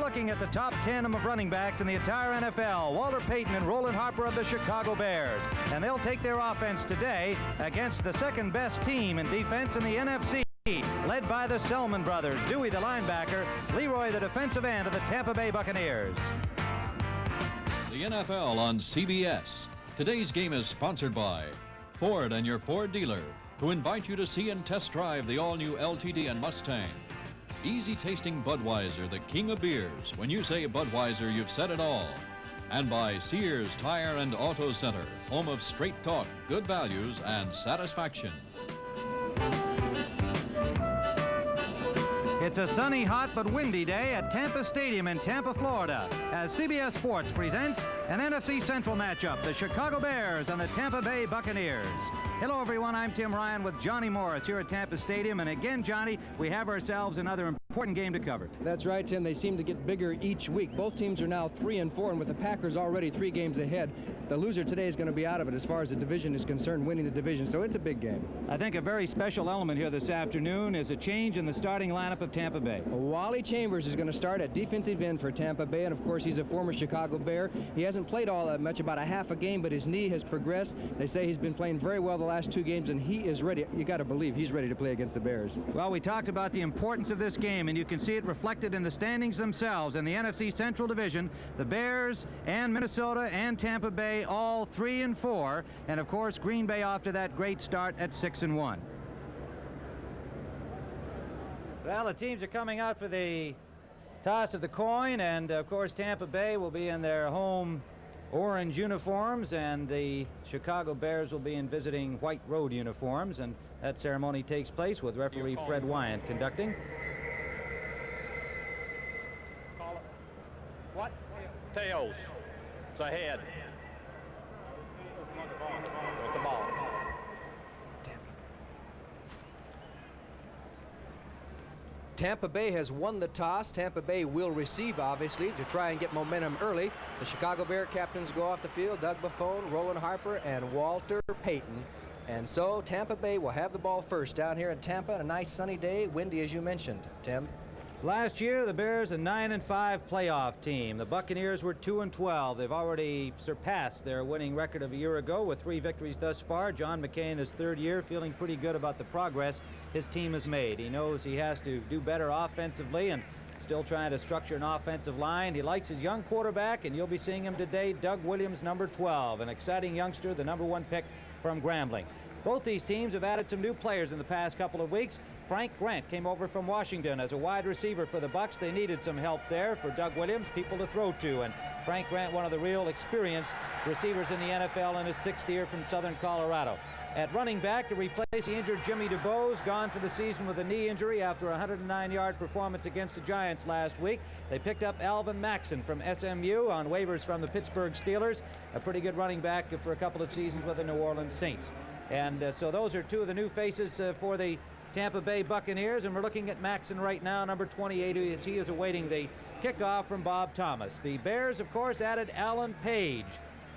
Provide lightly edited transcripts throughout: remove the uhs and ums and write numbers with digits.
looking at the top 10 of running backs in the entire NFL. Walter Payton and Roland Harper of the Chicago Bears. And they'll take their offense today against the second best team in defense in the NFC, led by the Selman brothers, Dewey the linebacker, Leroy the defensive end of the Tampa Bay Buccaneers. The NFL on CBS. Today's game is sponsored by Ford and your Ford dealer, who invite you to see and test drive the all-new LTD and Mustang. Easy-tasting Budweiser, the king of beers. When you say Budweiser, you've said it all. And by Sears Tire and Auto Center, home of straight talk, good values, and satisfaction. It's a sunny, hot, but windy day at Tampa Stadium in Tampa, Florida, as CBS Sports presents an NFC Central matchup, the Chicago Bears and the Tampa Bay Buccaneers. Hello, everyone. I'm Tim Ryan with Johnny Morris here at Tampa Stadium. And again, Johnny, we have ourselves another important game to cover. That's right, Tim. They seem to get bigger each week. Both teams are now 3-4, and with the Packers already 3 games ahead, the loser today is going to be out of it as far as the division is concerned, winning the division. So it's a big game. I think a very special element here this afternoon is a change in the starting lineup of Tampa Bay. Wally Chambers is going to start at defensive end for Tampa Bay, and of course he's a former Chicago Bear. He hasn't played all that much, about a half a game, but his knee has progressed. They say he's been playing very well the last 2 games, and he is ready. You got to believe he's ready to play against the Bears. Well, we talked about the importance of this game, and you can see it reflected in the standings themselves. In the NFC Central Division, the Bears and Minnesota and Tampa Bay all 3-4, and of course Green Bay off to that great start at 6-1. Well, the teams are coming out for the toss of the coin, and of course Tampa Bay will be in their home orange uniforms, and the Chicago Bears will be in visiting white road uniforms, and that ceremony takes place with referee Fred Wyant conducting. Call it. What? Tails. It's ahead. With the ball. Tampa Bay has won the toss. Tampa Bay will receive, obviously, to try and get momentum early. The Chicago Bear captains go off the field: Doug Buffone, Roland Harper, and Walter Payton. And so Tampa Bay will have the ball first down here in Tampa on a nice sunny day, windy as you mentioned, Tim. Last year, the Bears a 9-5 playoff team. The Buccaneers were 2-12. They've already surpassed their winning record of a year ago with 3 victories thus far. John McKay in his 3rd year, feeling pretty good about the progress his team has made. He knows he has to do better offensively and still trying to structure an offensive line. He likes his young quarterback, and you'll be seeing him today, Doug Williams, number 12, an exciting youngster, the number 1 pick from Grambling. Both these teams have added some new players in the past couple of weeks. Frank Grant came over from Washington as a wide receiver for the Bucs. They needed some help there for Doug Williams, people to throw to. And Frank Grant, one of the real experienced receivers in the NFL in his 6th year from Southern Colorado. At running back, to replace the injured Jimmy DuBose, gone for the season with a knee injury after a 109-yard performance against the Giants last week. They picked up Alvin Maxson from SMU on waivers from the Pittsburgh Steelers, a pretty good running back for a couple of seasons with the New Orleans Saints. And so those are 2 of the new faces for the Tampa Bay Buccaneers, and we're looking at Maxson right now, number 28, as he is awaiting the kickoff from Bob Thomas. The Bears, of course, added Alan Page.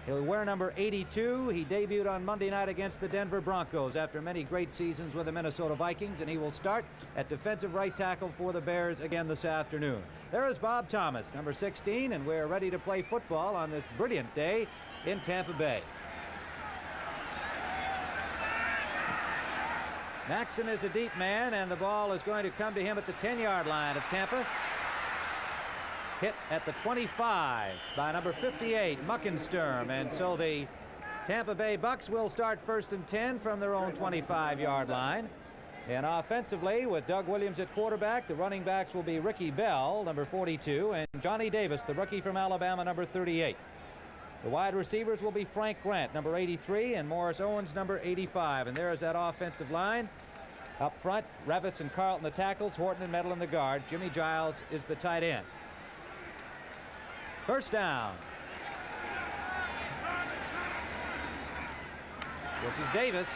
He'll wear number 82. He debuted on Monday night against the Denver Broncos after many great seasons with the Minnesota Vikings, and he will start at defensive right tackle for the Bears again this afternoon. There is Bob Thomas, number 16, and we're ready to play football on this brilliant day in Tampa Bay. Maxson is a deep man, and the ball is going to come to him at the 10-yard line of Tampa. Hit at the 25 by number 58, Muckensturm. And so the Tampa Bay Bucs will start 1st and 10 from their own 25-yard line. And offensively, with Doug Williams at quarterback, the running backs will be Ricky Bell, number 42, and Johnny Davis, the rookie from Alabama, number 38. The wide receivers will be Frank Grant, number 83, and Morris Owens, number 85. And there is that offensive line. Up front, Revis and Carlton the tackles, Horton and Metal in the guard. Jimmy Giles is the tight end. First down. This is Davis.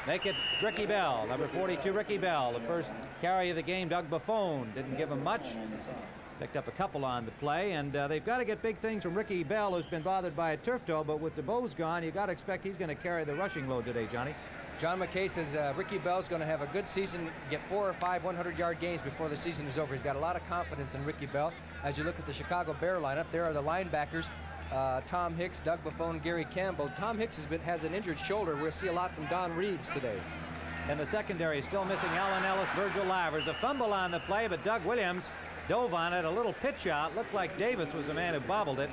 Make it Ricky Bell, number 42, Ricky Bell. The first carry of the game, Doug Buffone didn't give him much. Picked up a couple on the play, and they've got to get big things from Ricky Bell, who's been bothered by a turf toe, but with DuBose gone, you got to expect he's going to carry the rushing load today, Johnny. John McKay says Ricky Bell's going to have a good season, get 4 or 5 100-yard games before the season is over. He's got a lot of confidence in Ricky Bell. As you look at the Chicago Bear lineup, there are the linebackers, Tom Hicks, Doug Buffone, Gary Campbell. Tom Hicks has an injured shoulder. We'll see a lot from Don Reeves today. And the secondary still missing Allen Ellis, Virgil Livers. A fumble on the play, but Doug Williams dove on it. A little pitch out. Looked like Davis was the man who bobbled it.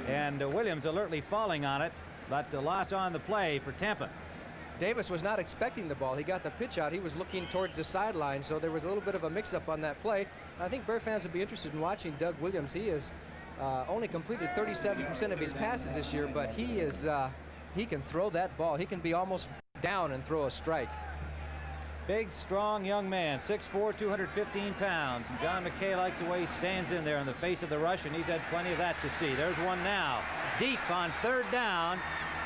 And Williams alertly falling on it, but the loss on the play for Tampa. Davis was not expecting the ball. He got the pitch out. He was looking towards the sideline, so there was a little bit of a mix-up on that play. I think Bear fans would be interested in watching Doug Williams. He has only completed 37% of his passes this year, but he can throw that ball. He can be almost down and throw a strike. Big, strong young man, 6'4", 215 pounds. And John McKay likes the way he stands in there in the face of the rush, and he's had plenty of that to see. There's one now, deep on 3rd down,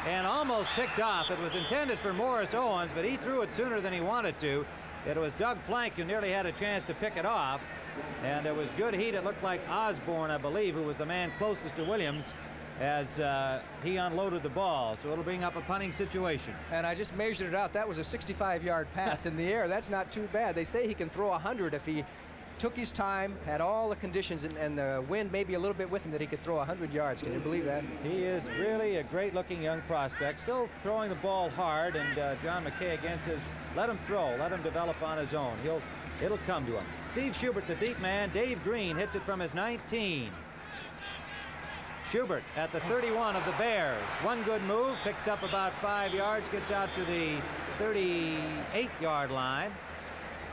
and almost picked off. It was intended for Morris Owens, but he threw it sooner than he wanted to. It was Doug Plank who nearly had a chance to pick it off, and there was good heat. It looked like Osborne, I believe, who was the man closest to Williams, as he unloaded the ball. So it'll bring up a punting situation. And I just measured it out. That was a 65-yard pass in the air. That's not too bad. They say he can throw 100 if he took his time, had all the conditions, and the wind maybe a little bit with him, that he could throw 100 yards. Can you believe that? He is really a great-looking young prospect, still throwing the ball hard, and John McKay again says, let him throw, let him develop on his own. It'll come to him. Steve Schubert, the deep man. Dave Green hits it from his 19. Schubert at the 31 of the Bears. One good move, picks up about 5 yards, gets out to the 38-yard line.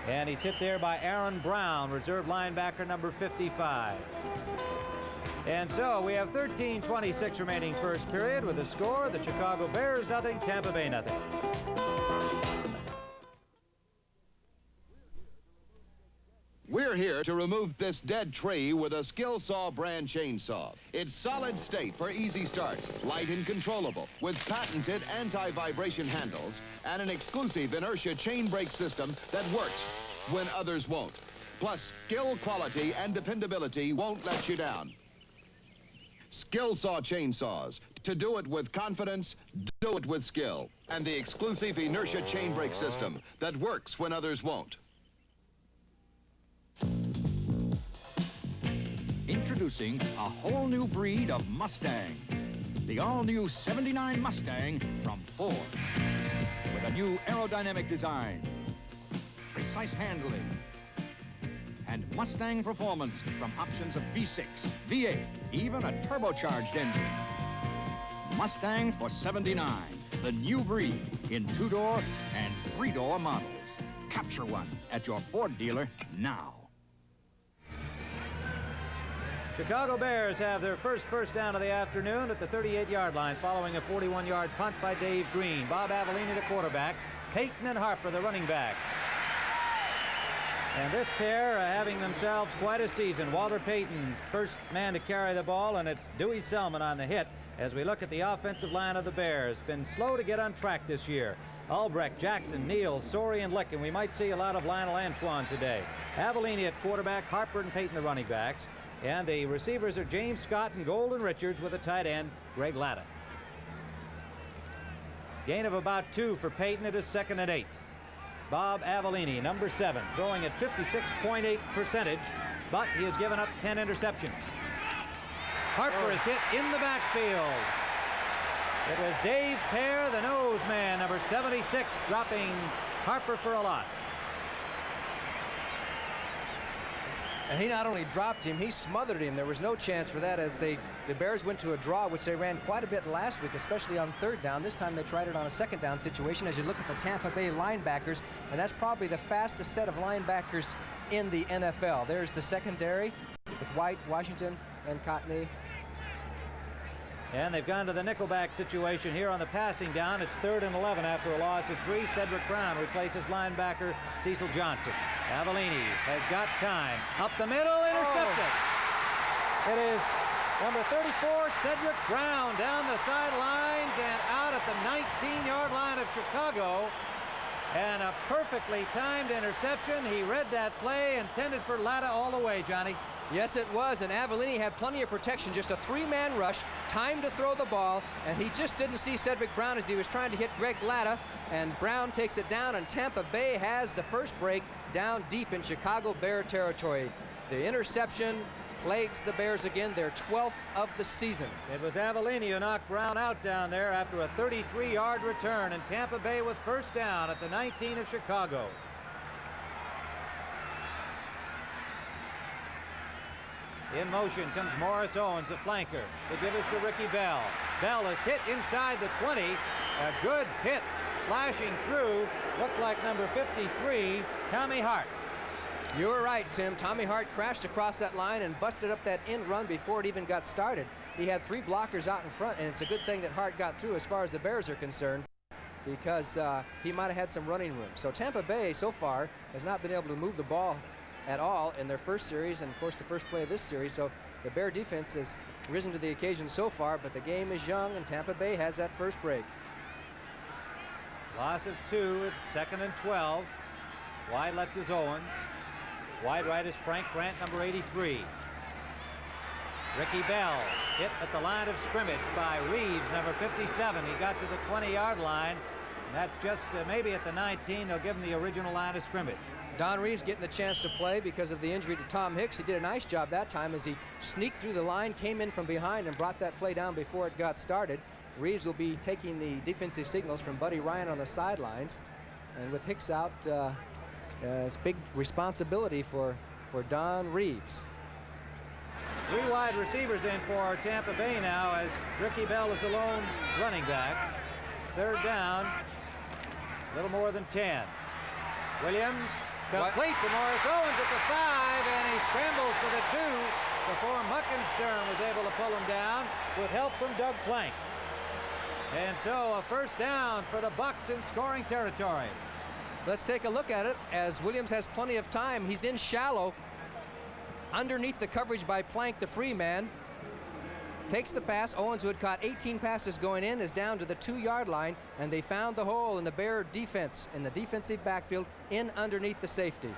And he's hit there by Aaron Brown, reserve linebacker number 55. And so we have 13:26 remaining first period with a score: the Chicago Bears nothing, Tampa Bay nothing. We're here to remove this dead tree with a Skill Saw brand chainsaw. It's solid state for easy starts, light and controllable, with patented anti-vibration handles and an exclusive inertia chain brake system that works when others won't. Plus, skill, quality, and dependability won't let you down. Skill Saw chainsaws. To do it with confidence, do it with skill. And the exclusive inertia chain brake system that works when others won't. Introducing a whole new breed of Mustang. The all-new '79 Mustang from Ford. With a new aerodynamic design, precise handling, and Mustang performance from options of V6, V8, even a turbocharged engine. Mustang for '79, the new breed in 2-door and 3-door models. Capture one at your Ford dealer now. Chicago Bears have their first down of the afternoon at the 38-yard line following a 41-yard punt by Dave Green. Bob Avellini, the quarterback. Payton and Harper, the running backs. And this pair are having themselves quite a season. Walter Payton, first man to carry the ball, and it's Dewey Selman on the hit as we look at the offensive line of the Bears. Been slow to get on track this year. Albrecht, Jackson, Neal, Sorey, and Lick, and we might see a lot of Lionel Antoine today. Avellini at quarterback, Harper and Payton the running backs. And the receivers are James Scott and Golden Richards with a tight end, Greg Latta. Gain of about 2 for Payton. It is 2nd and 8. Bob Avellini, number 7, throwing at 56.8%, but he has given up 10 interceptions. Harper is hit in the backfield. It was Dave Pear, the nose man, number 76, dropping Harper for a loss. And he not only dropped him, he smothered him. There was no chance for that as the Bears went to a draw, which they ran quite a bit last week, especially on 3rd down. This time they tried it on a 2nd down situation as you look at the Tampa Bay linebackers, and that's probably the fastest set of linebackers in the NFL. There's the secondary with White, Washington, and Cotney. And they've gone to the nickelback situation here on the passing down. It's 3rd and 11 after a loss of 3. Cedric Brown replaces linebacker Cecil Johnson. Avellini has got time. Up the middle, intercepted. It is number 34, Cedric Brown, down the sidelines and out at the 19-yard line of Chicago. And a perfectly timed interception. He read that play, intended for Latta all the way, Johnny. Yes, it was, and Avellini had plenty of protection, just a three-man rush, time to throw the ball, and he just didn't see Cedric Brown as he was trying to hit Greg Latta, and Brown takes it down, and Tampa Bay has the first break down deep in Chicago Bear territory. The interception plagues the Bears again, their 12th of the season. It was Avellini who knocked Brown out down there after a 33-yard return, and Tampa Bay with first down at the 19 of Chicago. In motion comes Morris Owens, the flanker. They give us to Ricky Bell. Bell is hit inside the 20. A good hit, slashing through. Looked like number 53, Tommy Hart. You were right, Tim. Tommy Hart crashed across that line and busted up that end run before it even got started. He had three blockers out in front, and it's a good thing that Hart got through as far as the Bears are concerned, because he might have had some running room. So Tampa Bay so far has not been able to move the ball at all in their first series, and of course the first play of this series. So the Bear defense has risen to the occasion so far, but the game is young, and Tampa Bay has that first break. Loss of 2 at 2nd and 12. Wide left is Owens. Wide right is Frank Grant, number 83. Ricky Bell hit at the line of scrimmage by Reeves, number 57. He got to the 20-yard line, and that's just maybe at the 19. They'll give him the original line of scrimmage. Don Reeves getting the chance to play because of the injury to Tom Hicks. He did a nice job that time as he sneaked through the line, came in from behind, and brought that play down before it got started. Reeves will be taking the defensive signals from Buddy Ryan on the sidelines. And with Hicks out, it's big responsibility for Don Reeves. 3 wide receivers in for Tampa Bay now as Ricky Bell is the lone running back. Third down, a little more than 10. Williams complete to Morris Owens at the 5, and he scrambles to the 2 before Muckenstern was able to pull him down with help from Doug Plank. And so a first down for the Bucs in scoring territory. Let's take a look at it as Williams has plenty of time. He's in shallow underneath the coverage by Plank, the free man. Takes the pass. Owens, who had caught 18 passes going in, is down to the 2-yard line, and they found the hole in the Bear defense in the defensive backfield in underneath the safety.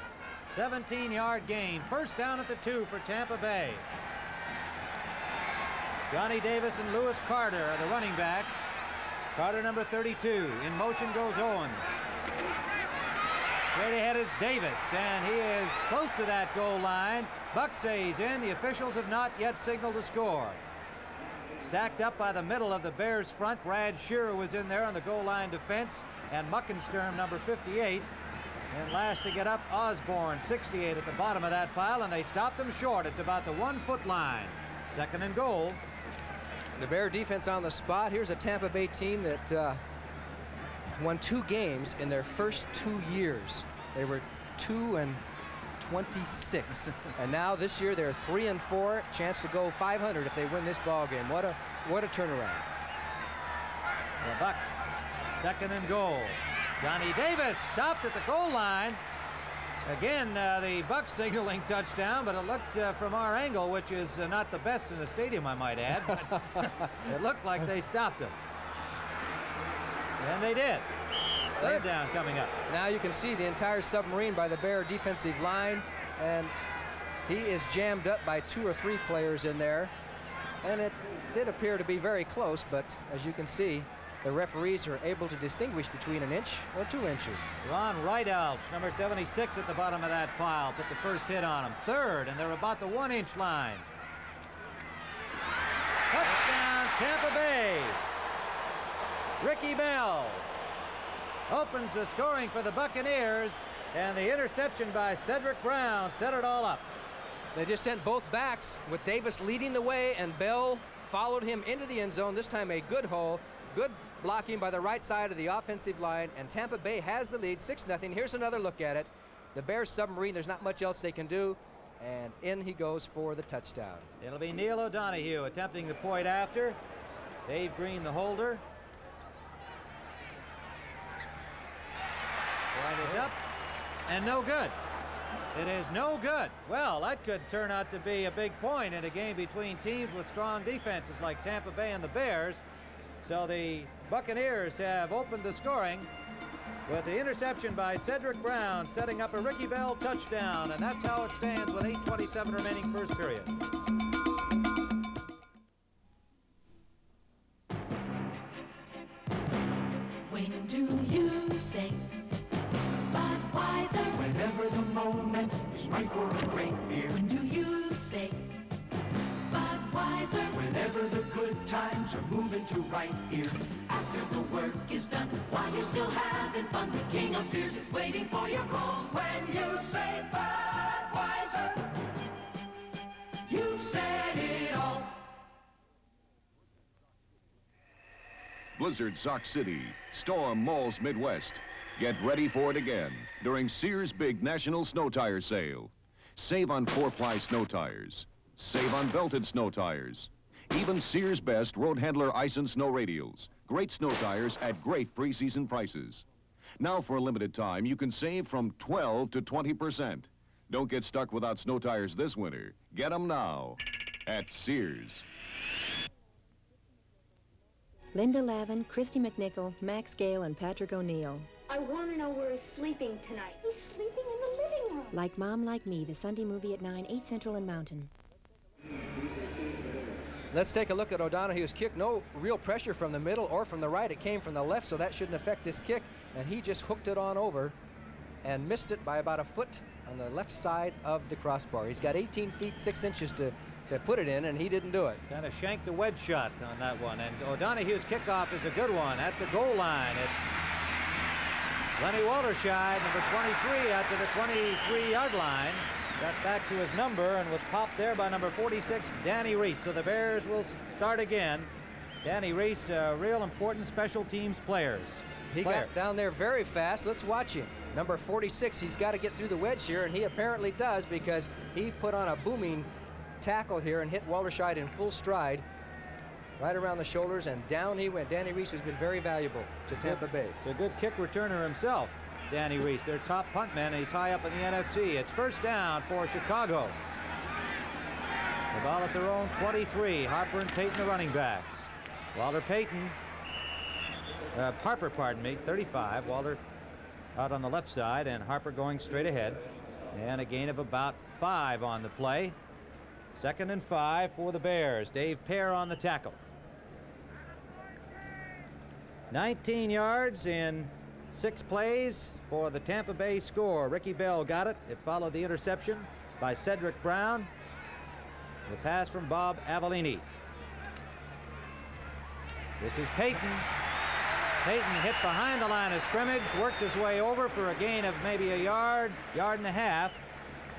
17-yard gain. First down at the 2 for Tampa Bay. Johnny Davis and Lewis Carter are the running backs. Carter, number 32. In motion goes Owens. Straight ahead is Davis, and he is close to that goal line. Buck says in. The officials have not yet signaled a score. Stacked up by the middle of the Bears front, Brad Shearer was in there on the goal line defense, and Muckenstern, number 58. And last to get up, Osborne, 68, at the bottom of that pile, and they stopped them short. It's about the 1-foot line. 2nd and goal. The Bear defense on the spot. Here's a Tampa Bay team that won 2 games in their first 2 years. They were 2-26, and now this year they're 3-4. Chance to go 500 if they win this ball game. What a turnaround. The Bucs, 2nd and goal. Johnny Davis stopped at the goal line. Again, the Bucs signaling touchdown, but it looked from our angle, which is not the best in the stadium, I might add, but it looked like they stopped him. And they did. Third down coming up. Now you can see the entire submarine by the Bear defensive line, and he is jammed up by 2 or 3 players in there. And it did appear to be very close, but as you can see, the referees are able to distinguish between 1 inch or 2 inches. Ron Rideout, number 76, at the bottom of that pile, put the first hit on him. Third, and they're about the 1-inch line. Touchdown, Tampa Bay. Ricky Bell opens the scoring for the Buccaneers, and the interception by Cedric Brown set it all up. They just sent both backs with Davis leading the way, and Bell followed him into the end zone. This time a good hole, good blocking by the right side of the offensive line, and Tampa Bay has the lead, 6-0. Here's another look at it. The Bears submarine, there's not much else they can do, and in he goes for the touchdown. It'll be Neil O'Donoghue attempting the point after. Dave Green, the holder. Right is up, and no good. It is no good. Well, that could turn out to be a big point in a game between teams with strong defenses like Tampa Bay and the Bears. So the Buccaneers have opened the scoring. with the interception by Cedric Brown, setting up a Ricky Bell touchdown, and that's how it stands with 8:27 remaining first period. When do you sing Budweiser? Whenever the moment is right for a great beer. When do you sing Budweiser? Whenever the good times are moving to right here. After the work is done, while you're still having fun, the king of beers is waiting for your call. When you say Budweiser, you said it all. Blizzard Sock City, Storm Malls Midwest. Get ready for it again during Sears' big national snow tire sale. Save on 4-ply snow tires. Save on belted snow tires. Even Sears' best road handler ice and snow radials. Great snow tires at great preseason prices. Now for a limited time, you can save from 12 to 20%. Don't get stuck without snow tires this winter. Get them now at Sears. Linda Lavin, Christy McNichol, Max Gale, and Patrick O'Neill. I want to know where he's sleeping tonight. He's sleeping in the living room. Like Mom, Like Me, the Sunday movie at 9, 8 Central and Mountain. Let's take a look at O'Donoghue's kick. No real pressure from the middle or from the right. It came from the left, so that shouldn't affect this kick. And he just hooked it on over and missed it by about a foot on the left side of the crossbar. He's got 18 feet 6 inches to put it in, and he didn't do it. Kind of shanked a wedge shot on that one, and O'Donoghue's kickoff is a good one at the goal line. It's Lenny Walterscheid, number 23, out to the 23-yard line. Got back to his number and was popped there by number 46, Danny Reese. So the Bears will start again. Danny Reese, real important special teams player. He got down there very fast. Let's watch him. Number 46, he's got to get through the wedge here, and he apparently does, because he put on a booming tackle here and hit Walterscheid in full stride, right around the shoulders, and down he went. Danny Reese has been very valuable to Tampa Bay. It's a good kick returner himself, Danny Reese, their top punt man. He's high up in the NFC. It's first down for Chicago. The ball at their own 23. Harper and Payton, the running backs. Walter Payton, Harper, pardon me, 35. Walter out on the left side, and Harper going straight ahead. And a gain of about 5 on the play. 2nd and 5 for the Bears. Dave Pear on the tackle. 19 yards in 6 plays for the Tampa Bay score. Ricky Bell got it. It followed the interception by Cedric Brown. The pass from Bob Avellini. This is Payton. Payton hit behind the line of scrimmage, worked his way over for a gain of maybe a yard, yard and a half.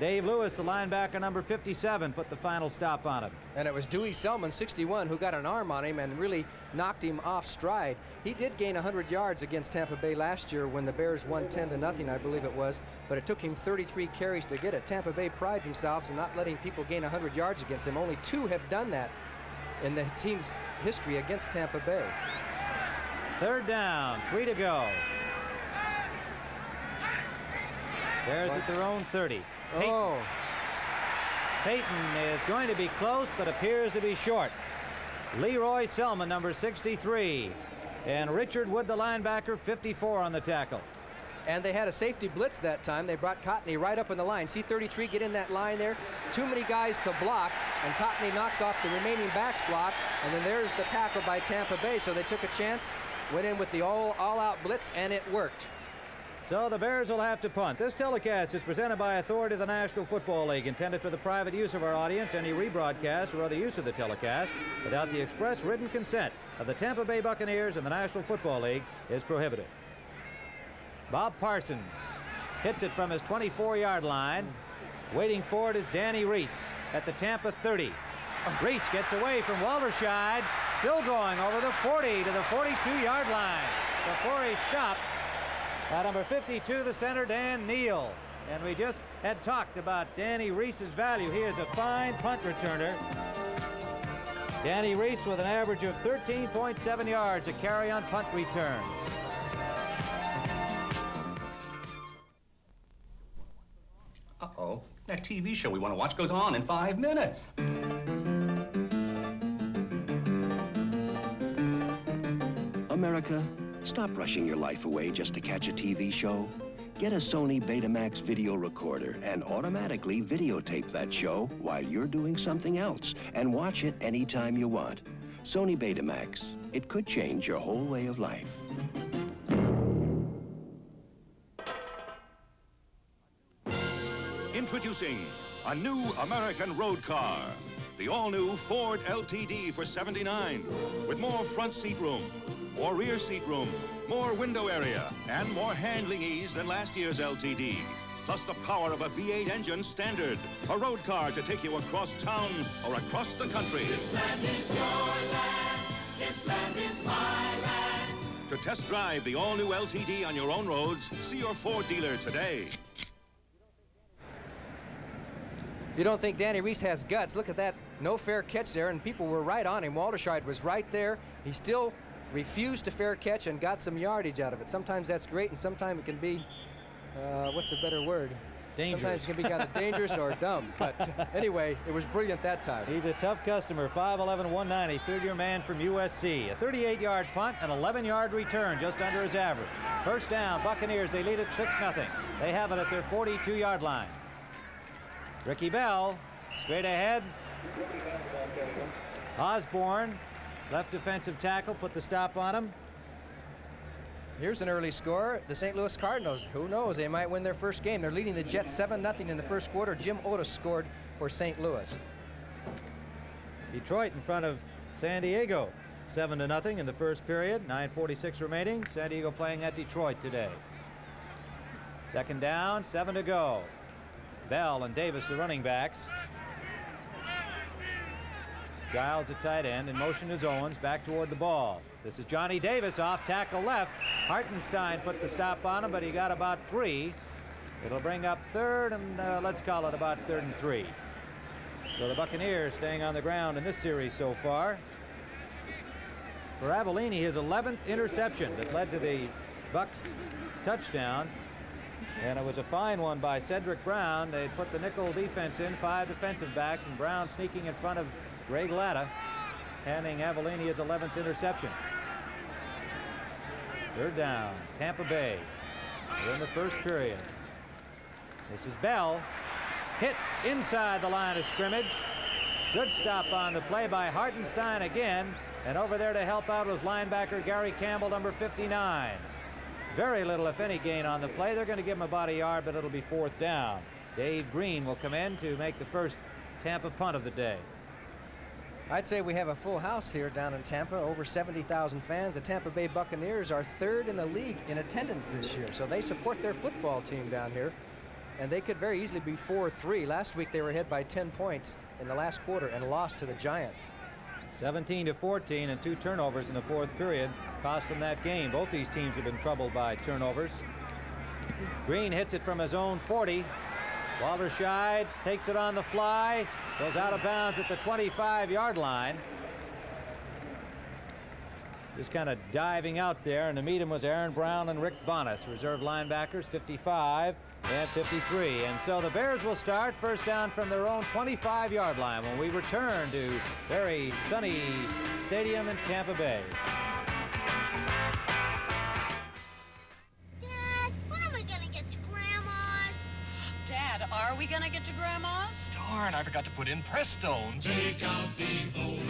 Dave Lewis, the linebacker, number 57, put the final stop on him. And it was Dewey Selman, 61, who got an arm on him and really knocked him off stride. He did gain 100 yards against Tampa Bay last year when the Bears won 10-0, I believe it was, but it took him 33 carries to get it. Tampa Bay prides themselves in not letting people gain 100 yards against them. Only 2 have done that in the team's history against Tampa Bay. 3rd down, 3 to go. Bears at their own 30. Payton. Oh. Payton is going to be close, but appears to be short. Leroy Selman, number 63. And Richard Wood, the linebacker, 54 on the tackle. And they had a safety blitz that time. They brought Cotney right up in the line. See 33 get in that line there. Too many guys to block, and Cotney knocks off the remaining backs block. And then there's the tackle by Tampa Bay. So they took a chance, went in with the all-out blitz, and it worked. So the Bears will have to punt. This telecast is presented by authority of the National Football League, intended for the private use of our audience. Any rebroadcast or other use of the telecast without the express written consent of the Tampa Bay Buccaneers and the National Football League is prohibited. Bob Parsons hits it from his 24-yard line. Waiting for it is Danny Reese at the Tampa 30. Reese gets away from Walterscheid, still going over the 40 to the 42-yard line before he stopped. Number 52, the center, Dan Neal. And we just had talked about Danny Reese's value. He is a fine punt returner. Danny Reese with an average of 13.7 yards a carry on punt returns. Uh-oh. That TV show we want to watch goes on in 5 minutes. America, Stop rushing your life away just to catch a TV show. Get a Sony Betamax video recorder and automatically videotape that show while you're doing something else and watch it anytime you want. Sony Betamax. It could change your whole way of life. Introducing a new American road car. The all-new Ford LTD for $79, with more front seat room, more rear seat room, more window area, and more handling ease than last year's LTD. Plus the power of a V8 engine standard. A road car to take you across town or across the country. This land is your land. This land is my land. To test drive the all-new LTD on your own roads, see your Ford dealer today. If you don't think Danny Reese has guts, look at that no fair catch there, and people were right on him. Walter Payton was right there. He still refused to fair catch and got some yardage out of it. Sometimes that's great, and sometimes it can be, what's a better word? Dangerous. Sometimes it can be kind of dangerous or dumb. But anyway, it was brilliant that time. He's a tough customer, 5'11", 190, third-year man from USC. A 38-yard punt, an 11-yard return, just under his average. First down, Buccaneers, they lead it 6-0. They have it at their 42-yard line. Ricky Bell, straight ahead. Osborne, left defensive tackle, put the stop on him. Here's an early score. The St. Louis Cardinals, who knows, they might win their first game. They're leading the Jets 7-0 in the first quarter. Jim Otis scored for St. Louis. Detroit in front of San Diego, 7-0 in the first period. 9:46 remaining. San Diego playing at Detroit today. Second down, 7 to go. Bell and Davis, the running backs. Giles, a tight end, in motion is Owens, back toward the ball. This is Johnny Davis, off tackle left. Hartenstein put the stop on him, but he got about 3. It'll bring up third, and let's call it about 3rd and 3. So the Buccaneers staying on the ground in this series so far. For Avellini, his 11th interception that led to the Bucs touchdown. And it was a fine one by Cedric Brown. They put the nickel defense in, 5 defensive backs, and Brown sneaking in front of Greg Latta, handing Avellini his 11th interception. Third down, Tampa Bay. We're in the first period. This is Bell. Hit inside the line of scrimmage. Good stop on the play by Hartenstein again. And over there to help out was linebacker Gary Campbell, number 59. Very little, if any, gain on the play. They're going to give him about a yard, but it'll be 4th down. Dave Green will come in to make the first Tampa punt of the day. I'd say we have a full house here down in Tampa, over 70,000 fans. The Tampa Bay Buccaneers are 3rd in the league in attendance this year, so they support their football team down here, and they could very easily be 4-3. Last week they were ahead by 10 points in the last quarter and lost to the Giants. 17-14 and 2 turnovers in the 4th period cost them that game. Both these teams have been troubled by turnovers. Green hits it from his own 40. Walter Scheid takes it on the fly, goes out of bounds at the 25-yard line. Just kind of diving out there, and to meet him was Aaron Brown and Rick Bonas, reserve linebackers, 55 and 53. And so the Bears will start first down from their own 25-yard line when we return to very sunny stadium in Tampa Bay. Dad, when are we gonna get to Grandma's? Dad, are we gonna get to Grandma's? Darn, I forgot to put in Prestone. Take out the old,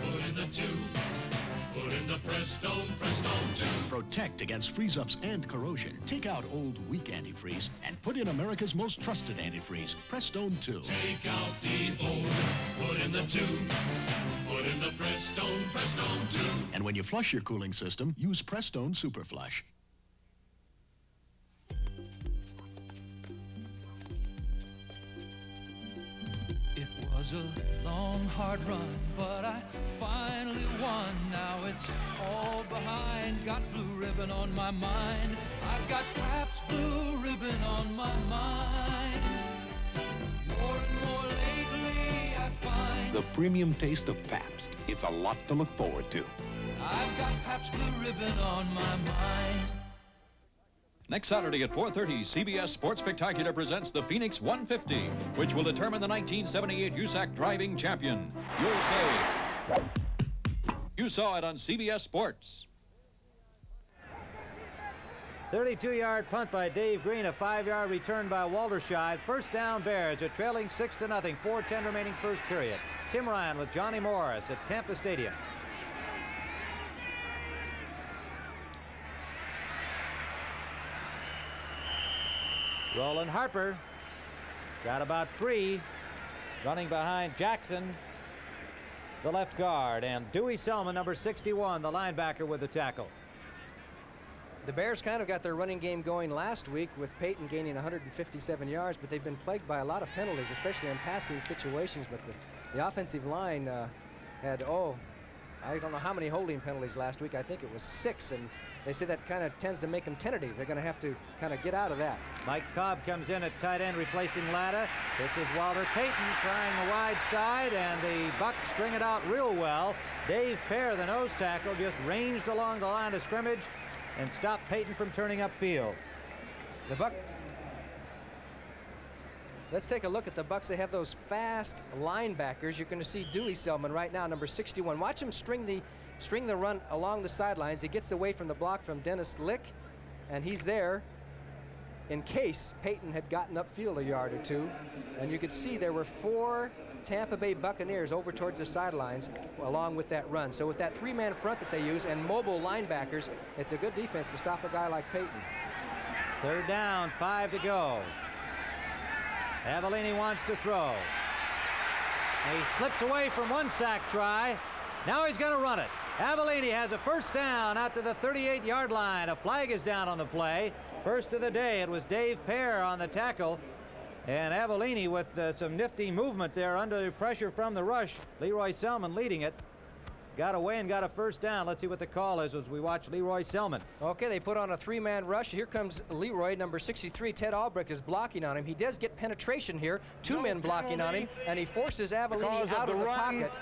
put in the 2. Put in the Prestone 2. Protect against freeze-ups and corrosion. Take out old, weak antifreeze and put in America's most trusted antifreeze, Prestone 2. Take out the old, put in the 2. Put in the Prestone 2. And when you flush your cooling system, use Prestone Super Flush. It was a long, hard run, but I finally won. Now it's all behind. Got blue ribbon on my mind. I've got Pabst Blue Ribbon on my mind. More and more lately I find The premium taste of Pabst. It's a lot to look forward to. I've got Pabst Blue Ribbon on my mind. Next Saturday at 4:30, CBS Sports Spectacular presents the Phoenix 150, which will determine the 1978 USAC driving champion. You'll say, you saw it on CBS Sports. 32-yard punt by Dave Green, a 5-yard return by Walter Scheid. First down Bears. They're trailing 6-0. 4:10 remaining first period. Tim Ryan with Johnny Morris at Tampa Stadium. Roland Harper got about 3, running behind Jackson, the left guard, and Dewey Selman, number 61, the linebacker, with the tackle. The Bears kind of got their running game going last week with Payton gaining 157 yards, but they've been plagued by a lot of penalties, especially in passing situations. But the offensive line had, I don't know how many holding penalties last week. I think it was 6, and they say that kind of tends to make them tentative. They're going to have to kind of get out of that. Mike Cobb comes in at tight end, replacing Latta. This is Walter Payton trying the wide side, and the Bucs string it out real well. Dave Pear, the nose tackle, just ranged along the line of scrimmage and stopped Payton from turning upfield. Let's take a look at the Bucs. They have those fast linebackers. You're going to see Dewey Selman right now, number 61. Watch him string the run along the sidelines. He gets away from the block from Dennis Lick, and he's there in case Payton had gotten upfield a yard or 2. And you could see there were 4 Tampa Bay Buccaneers over towards the sidelines along with that run. So with that 3-man front that they use and mobile linebackers, it's a good defense to stop a guy like Payton. Third down, 5 to go. Avellini wants to throw. He slips away from one sack try. Now he's going to run it. Avellini has a first down out to the 38-yard line. A flag is down on the play. First of the day. It was Dave Pear on the tackle. And Avellini with some nifty movement there under pressure from the rush. Leroy Selman leading it. Got away and got a first down. Let's see what the call is as we watch Leroy Selman. Okay, they put on a 3-man rush. Here comes Leroy, number 63. Ted Albrecht is blocking on him. He does get penetration here. 2 men blocking on him, and he forces Avellini out of the pocket.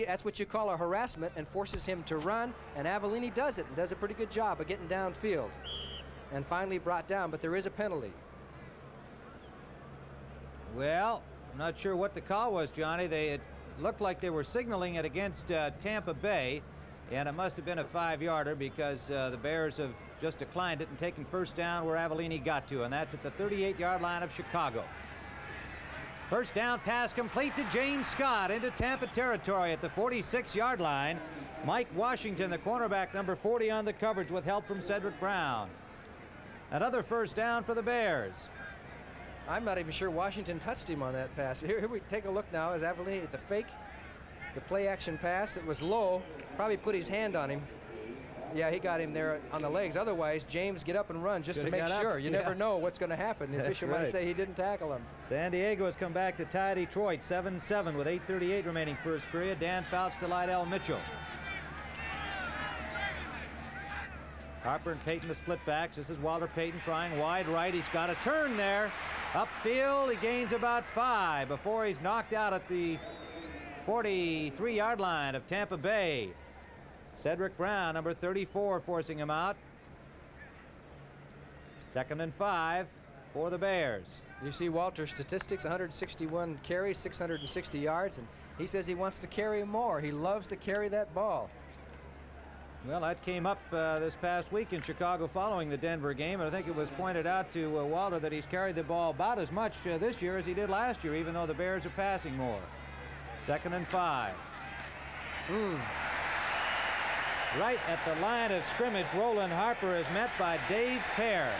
That's what you call a harassment, and forces him to run, and Avellini does it, and does a pretty good job of getting downfield. And finally brought down, but there is a penalty. Well, I'm not sure what the call was, Johnny. It looked like they were signaling it against Tampa Bay, and it must have been a 5-yarder because the Bears have just declined it and taken first down where Avellini got to, and that's at the 38-yard line of Chicago. First down pass complete to James Scott into Tampa territory at the 46-yard line. Mike Washington, the cornerback, number 40, on the coverage with help from Cedric Brown. Another first down for the Bears. I'm not even sure Washington touched him on that pass. Here we take a look now as Avellini at the fake. It's a play-action pass. It was low. Probably put his hand on him. Yeah, he got him there on the legs. Otherwise, James, get up and run just to make sure. You never know what's going to happen. The official might say he didn't tackle him. San Diego has come back to tie Detroit 7-7 with 8:38 remaining first period. Dan Fouts to Lydell Mitchell. Harper and Payton, the split backs. This is Walter Payton trying wide right. He's got a turn there. Upfield, he gains about 5 before he's knocked out at the 43-yard line of Tampa Bay. Cedric Brown, number 34, forcing him out. 2nd and 5 for the Bears. You see Walter's statistics, 161 carries, 660 yards, and he says he wants to carry more. He loves to carry that ball. Well, that came up this past week in Chicago following the Denver game, and I think it was pointed out to Walter that he's carried the ball about as much this year as he did last year, even though the Bears are passing more. 2nd and 5. Right at the line of scrimmage, Roland Harper is met by Dave Pear.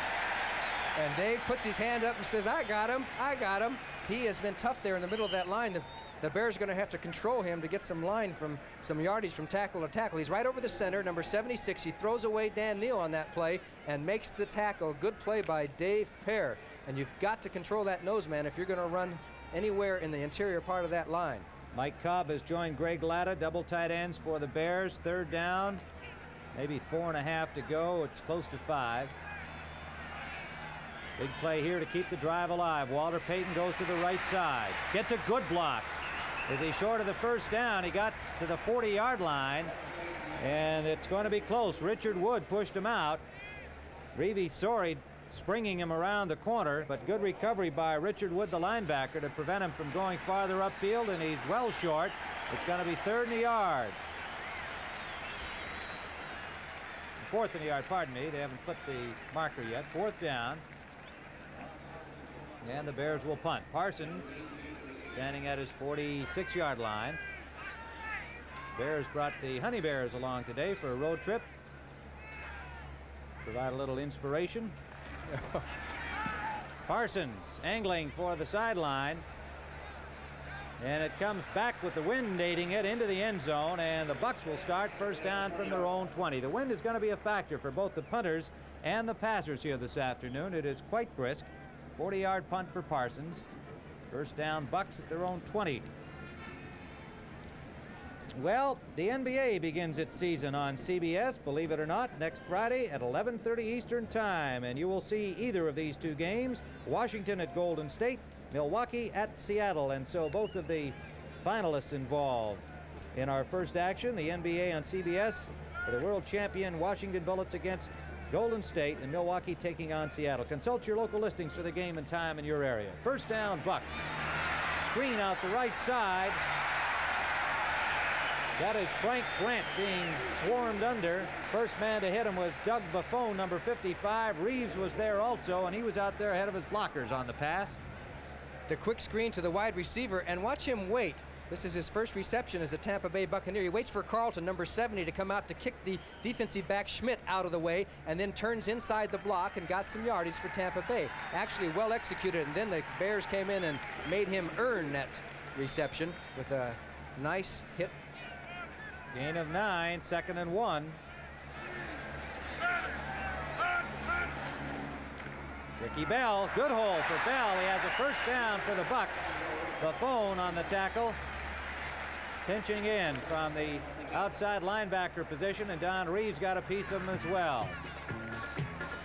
And Dave puts his hand up and says, I got him, I got him. He has been tough there in the middle of that line. The Bears are going to have to control him to get some line from some yardage from tackle to tackle. He's right over the center, number 76. He throws away Dan Neal on that play and makes the tackle. Good play by Dave Pear. And you've got to control that nose man if you're going to run anywhere in the interior part of that line. Mike Cobb has joined Greg Latta, double tight ends for the Bears. 3rd down, maybe 4.5 to go. It's close to 5. Big play here to keep the drive alive. Walter Payton goes to the right side. Gets a good block. Is he short of the first down? He got to the 40-yard line, and it's going to be close. Richard Wood pushed him out. Reeve Sorey springing him around the corner, but good recovery by Richard Wood, the linebacker, to prevent him from going farther upfield, and he's well short. It's going to be 3rd and a yard. 4th in the yard, pardon me. They haven't flipped the marker yet. 4th down. And the Bears will punt. Parsons standing at his 46-yard line. Bears brought the Honey Bears along today for a road trip. Provide a little inspiration. Parsons angling for the sideline. And it comes back with the wind aiding it into the end zone, and the Bucs will start first down from their own 20. The wind is going to be a factor for both the punters and the passers here this afternoon. It is quite brisk. 40-yard punt for Parsons. First down, Bucs at their own 20. Well, the NBA begins its season on CBS, believe it or not, next Friday at 11:30 Eastern Time. And you will see either of these two games, Washington at Golden State, Milwaukee at Seattle. And so both of the finalists involved in our first action, the NBA on CBS, for the world champion Washington Bullets against Golden State, and Milwaukee taking on Seattle. Consult your local listings for the game and time in your area. First down, Bucs. Screen out the right side. That is Frank Grant being swarmed under. First man to hit him was Doug Buffone, number 55. Reeves was there also, and he was out there ahead of his blockers on the pass. The quick screen to the wide receiver, and watch him wait. This is his first reception as a Tampa Bay Buccaneer. He waits for Carlton, number 70, to come out to kick the defensive back Schmidt out of the way, and then turns inside the block and got some yardage for Tampa Bay. Actually well executed, and then the Bears came in and made him earn that reception with a nice hit. Gain of 9, 2nd and 1. Ricky Bell, good hole for Bell. He has a first down for the Bucs. Buffone on the tackle, pinching in from the outside linebacker position, and Don Reeves got a piece of him as well.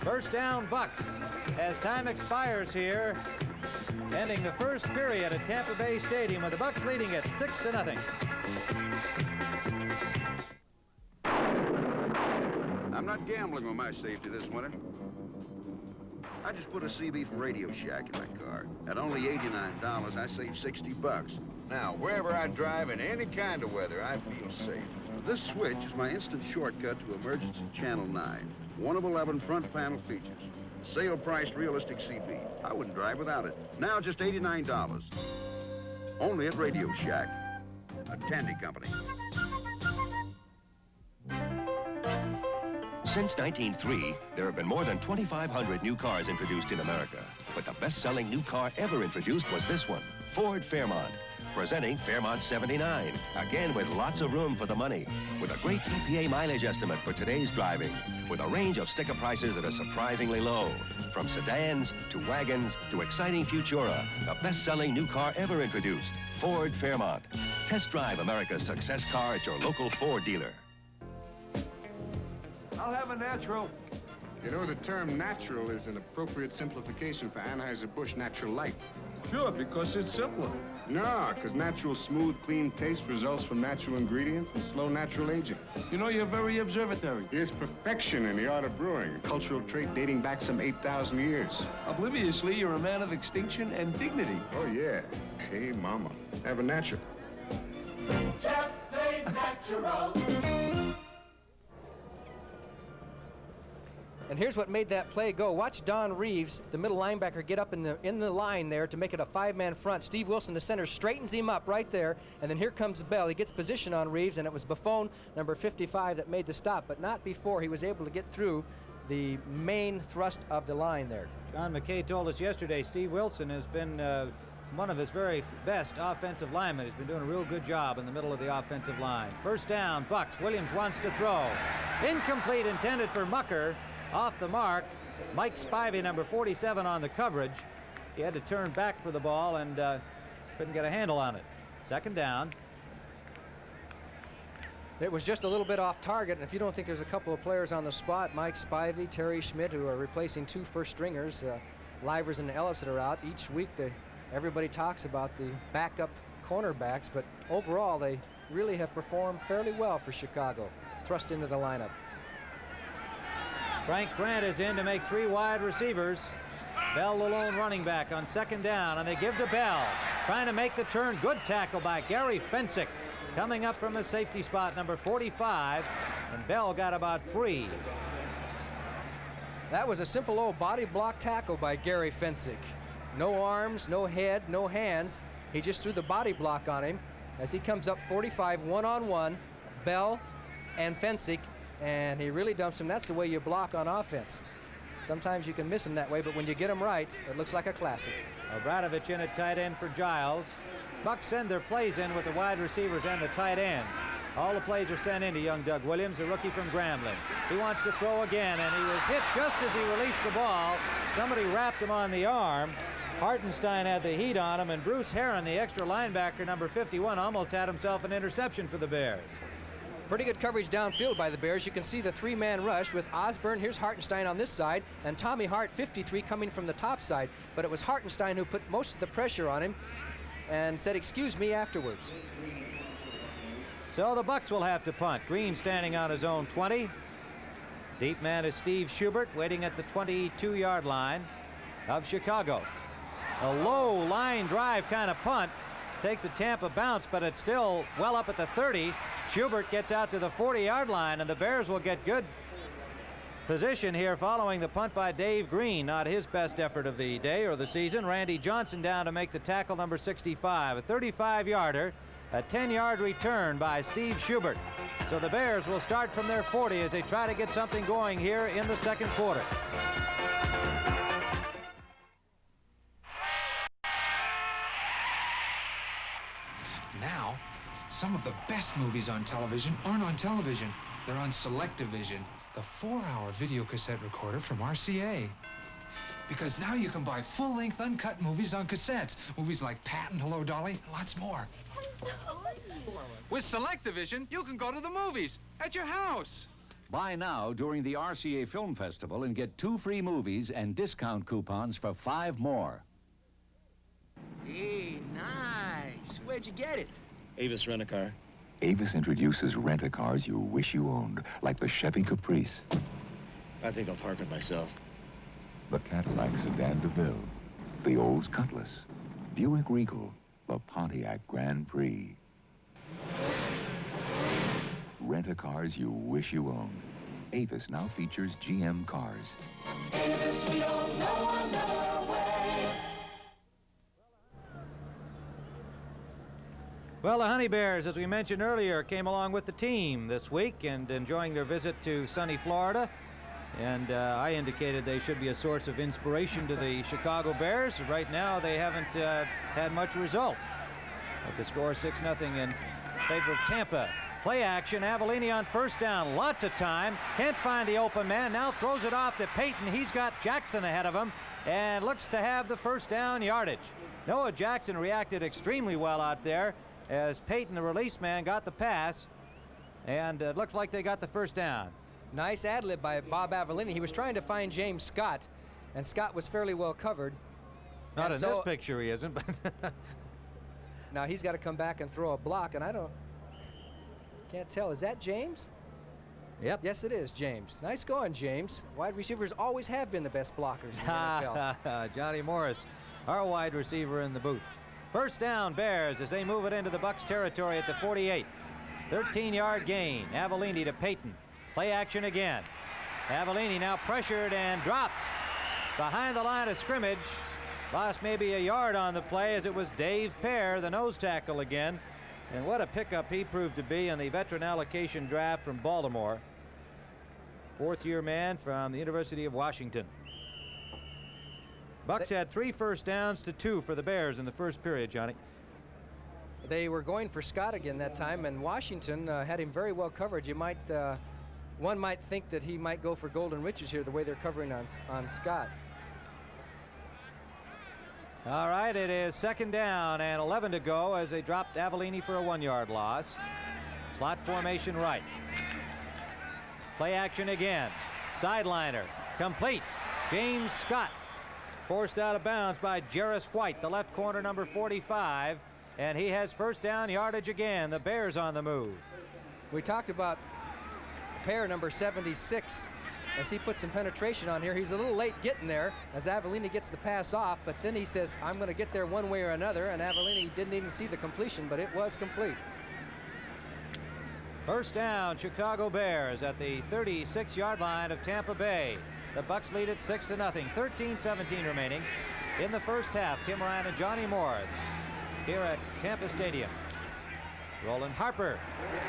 First down, Bucs, as time expires here, ending the first period at Tampa Bay Stadium with the Bucs leading it 6-0. I'm not gambling on my safety this winter. I just put a CB from Radio Shack in my car. At only $89, I save $60. Now, wherever I drive in any kind of weather, I feel safe. This switch is my instant shortcut to Emergency Channel 9. One of 11 front panel features. Sale-priced realistic CB. I wouldn't drive without it. Now just $89. Only at Radio Shack, a Tandy company. Since 1903, there have been more than 2,500 new cars introduced in America. But the best-selling new car ever introduced was this one, Ford Fairmont. Presenting Fairmont 79, again with lots of room for the money. With a great EPA mileage estimate for today's driving. With a range of sticker prices that are surprisingly low. From sedans to wagons to exciting Futura, the best-selling new car ever introduced, Ford Fairmont. Test drive America's success car at your local Ford dealer. I'll have a natural. You know, the term natural is an appropriate simplification for Anheuser-Busch Natural Light. Sure, because it's simpler. No, because natural, smooth, clean taste results from natural ingredients and slow natural aging. You know, you're very observatory. Here's perfection in the art of brewing, a cultural trait dating back some 8,000 years. Obliviously, you're a man of extinction and dignity. Oh, yeah. Hey, mama. Have a natural. Just say natural. And here's what made that play go. Watch Don Reeves, the middle linebacker, get up in the line there to make it a 5-man front. Steve Wilson, the center, straightens him up right there. And then here comes Bell. He gets position on Reeves, and it was Buffone, number 55, that made the stop, but not before he was able to get through the main thrust of the line there. John McKay told us yesterday Steve Wilson has been one of his very best offensive linemen. He's been doing a real good job in the middle of the offensive line. First down, Bucs. Williams wants to throw. Incomplete, intended for Mucker. Off the mark, Mike Spivey, number 47, on the coverage. He had to turn back for the ball and couldn't get a handle on it. Second down. It was just a little bit off target, and if you don't think there's a couple of players on the spot, Mike Spivey, Terry Schmidt, who are replacing 2 first stringers, Livers and Ellis, that are out. Each week everybody talks about the backup cornerbacks, but overall they really have performed fairly well for Chicago. Thrust into the lineup. Frank Grant is in to make 3 wide receivers. Bell, the lone running back, on second down, and they give to Bell. Trying to make the turn. Good tackle by Gary Fensick. Coming up from his safety spot, number 45, and Bell got about 3. That was a simple old body block tackle by Gary Fensick. No arms, no head, no hands. He just threw the body block on him as he comes up 45 one-on-one, Bell and Fensick, and he really dumps him. That's the way you block on offense. Sometimes you can miss him that way, but when you get him right, it looks like a classic. Obradovich in at tight end for Giles. Bucs send their plays in with the wide receivers and the tight ends. All the plays are sent in to young Doug Williams, the rookie from Grambling. He wants to throw again, and he was hit just as he released the ball. Somebody wrapped him on the arm. Hartenstein had the heat on him, and Bruce Herron, the extra linebacker, number 51, almost had himself an interception for the Bears. Pretty good coverage downfield by the Bears. You can see the three-man rush with Osborne. Here's Hartenstein on this side, and Tommy Hart, 53, coming from the top side. But it was Hartenstein who put most of the pressure on him and said, "Excuse me," afterwards. So the Bucs will have to punt. Green standing on his own 20. Deep man is Steve Schubert, waiting at the 22-yard line of Chicago. A low line drive kind of punt. Takes a Tampa bounce, but it's still well up at the 30. Schubert gets out to the 40-yard line, and the Bears will get good position here following the punt by Dave Green. Not his best effort of the day or the season. Randy Johnson down to make the tackle, number 65. A 35-yarder, a 10-yard return by Steve Schubert. So the Bears will start from their 40 as they try to get something going here in the second quarter. Now, some of the best movies on television aren't on television. They're on Select-O-Vision, the 4-hour video cassette recorder from RCA. Because now you can buy full-length uncut movies on cassettes. Movies like Patton, Hello, Dolly, and lots more. With Select-O-Vision, you can go to the movies at your house. Buy now during the RCA Film Festival and get 2 free movies and discount coupons for 5 more. Hey, nice. Where'd you get it? Avis Rent-A-Car. Avis introduces rent-a-cars you wish you owned, like the Chevy Caprice, I think I'll park it myself. the Cadillac Sedan DeVille, the Olds Cutlass, Buick Regal, the Pontiac Grand Prix. Rent-a-cars you wish you owned. Avis now features GM cars. Avis, we don't know another way. Well, the Honey Bears, as we mentioned earlier, came along with the team this week and enjoying their visit to sunny Florida. And I indicated they should be a source of inspiration to the Chicago Bears. Right now, they haven't had much result. But the score 6-0 in favor of Tampa. Play action, Avellini on first down, lots of time, can't find the open man, now throws it off to Payton. He's got Jackson ahead of him and looks to have the first down yardage. Noah Jackson reacted extremely well out there as Payton, the release man, got the pass, and it looks like they got the first down. Nice ad-lib by Bob Avellini. He was trying to find James Scott, and Scott was fairly well covered. Not in this picture he isn't, but now he's got to come back and throw a block, and can't tell. Is that James? Yep. Yes, it is James. Nice going, James. Wide receivers always have been the best blockers in the NFL. Johnny Morris, our wide receiver in the booth. First down, Bears, as they move it into the Bucs territory at the 48. 13-yard gain. Avellini to Payton. Play action again. Avellini now pressured and dropped behind the line of scrimmage. Lost maybe a yard on the play as it was Dave Pear, the nose tackle again. And what a pickup he proved to be in the veteran allocation draft from Baltimore. Fourth-year man from the University of Washington. Bucs had 3 first downs to 2 for the Bears in the first period, Johnny. They were going for Scott again that time, and Washington had him very well covered. One might think that he might go for Golden Riches here, the way they're covering on Scott. All right, it is second down and 11 to go as they dropped Avellini for a 1-yard loss. Slot formation right. Play action again. Sideliner, complete. James Scott forced out of bounds by Jarris White, the left corner, number 45, and he has first down yardage again. The Bears on the move. We talked about Pear, number 76, as he put some penetration on here. He's a little late getting there as Avellini gets the pass off, but then he says, I'm going to get there one way or another, and Avellini didn't even see the completion, but it was complete. First down, Chicago Bears at the 36-yard line of Tampa Bay. The Bucs lead it 6-0. 13-17 remaining in the first half. Tim Ryan and Johnny Morris here at Tampa Stadium. Roland Harper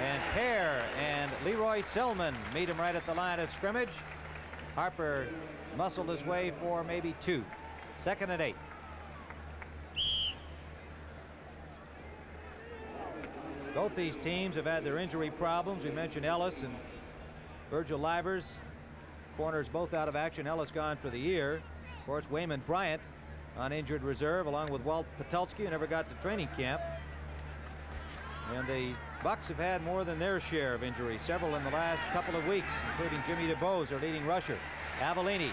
and Pear and Leroy Selman meet him right at the line of scrimmage. Harper muscled his way for maybe 2. 2nd and 8. Both these teams have had their injury problems. We mentioned Ellis and Virgil Livers. Corners both out of action. Ellis gone for the year. Of course, Wayman Bryant on injured reserve, along with Walt Patulski, who never got to training camp. And the Bucs have had more than their share of injuries, several in the last couple of weeks, including Jimmy DeBose, their leading rusher. Avellini.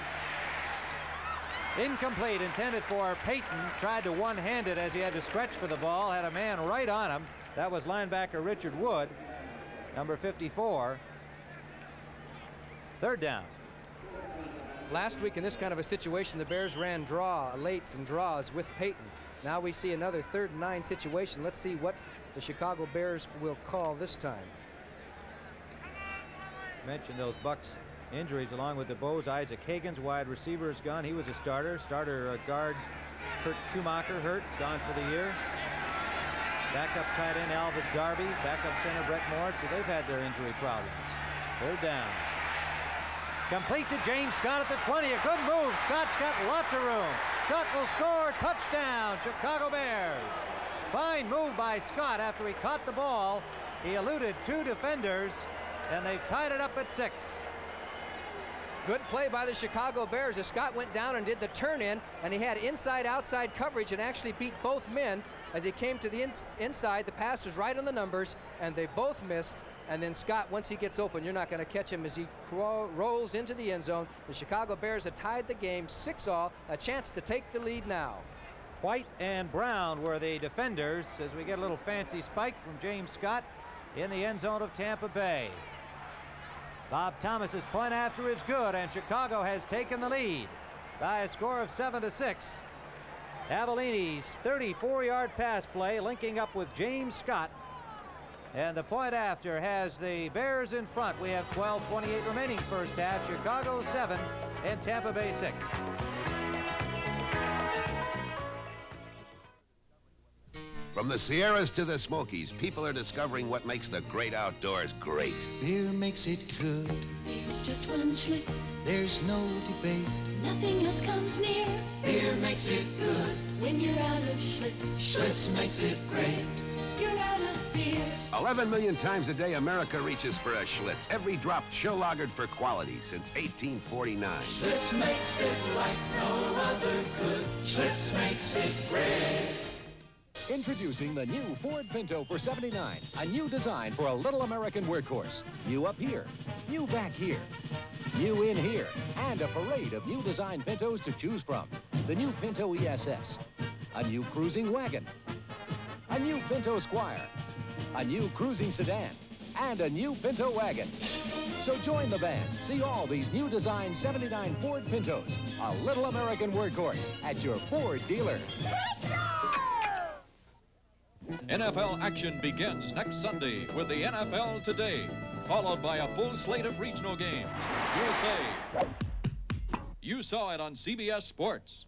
Incomplete, intended for Payton. Tried to one-hand it as he had to stretch for the ball. Had a man right on him. That was linebacker Richard Wood, number 54. 3rd down. Last week in this kind of a situation, the Bears ran lates and draws with Payton. Now we see another 3rd and 9 situation. Let's see what the Chicago Bears will call this time. Mentioned those Bucs injuries along with DeBose. Isaac Hagan's wide receiver is gone. He was a starter. Guard Kurt Schumacher hurt, gone for the year. Backup tight end Alvis Darby. Backup center Brett Moritz. So they've had their injury problems. 3rd down. Complete to James Scott at the 20. A good move. Scott's got lots of room. Scott will score. Touchdown, Chicago Bears. Fine move by Scott after he caught the ball. He eluded 2 defenders, and they've tied it up at 6. Good play by the Chicago Bears as Scott went down and did the turn in, and he had inside-outside coverage and actually beat both men as he came to the inside. The pass was right on the numbers, and they both missed. And then Scott, once he gets open, you're not going to catch him as he rolls into the end zone. The Chicago Bears have tied the game 6-all, a chance to take the lead now. White and Brown were the defenders as we get a little fancy spike from James Scott in the end zone of Tampa Bay. Bob Thomas's point after is good, and Chicago has taken the lead by a score of 7-6. Avellini's 34-yard pass play linking up with James Scott. And the point after has the Bears in front. We have 12:28 remaining first half. Chicago 7 and Tampa Bay 6. From the Sierras to the Smokies, people are discovering what makes the great outdoors great. Beer makes it good. There's just one Schlitz. There's no debate. Nothing else comes near. Beer makes it good. When you're out of Schlitz, Schlitz makes it great. You're out of beer. 11 million times a day, America reaches for a Schlitz. Every drop show-lagered for quality since 1849. Schlitz makes it like no other could. Schlitz makes it great. Introducing the new Ford Pinto for $79. A new design for a little American workhorse. New up here, new back here, new in here, and a parade of new design Pintos to choose from. The new Pinto ESS, a new cruising wagon, a new Pinto Squire, a new cruising sedan, and a new Pinto wagon. So join the band. See all these new design 79 Ford Pintos, a little American workhorse at your Ford dealer. NFL action begins next Sunday with the NFL Today, followed by a full slate of regional games. You'll say, you saw it on CBS Sports.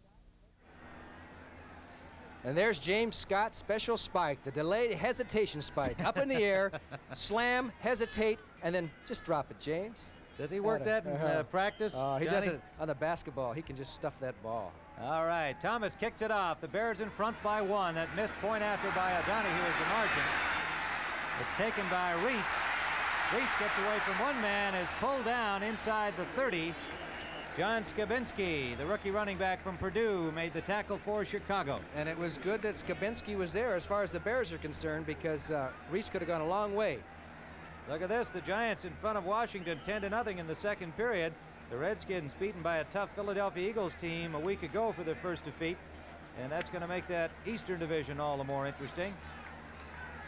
And there's James Scott's special spike, the delayed hesitation spike. Up in the air, slam, hesitate, and then just drop it, James. Does he work that in practice? He does it on the basketball. He can just stuff that ball. All right, Thomas kicks it off. The Bears in front by 1. That missed point after by O'Donohue is the margin. It's taken by Reese. Reese gets away from one man, is pulled down inside the 30. John Skabinski, the rookie running back from Purdue, made the tackle for Chicago. And it was good that Skabinski was there as far as the Bears are concerned, because Reese could have gone a long way. Look at this, the Giants in front of Washington 10-0 in the second period. The Redskins beaten by a tough Philadelphia Eagles team a week ago for their first defeat, and that's going to make that Eastern Division all the more interesting.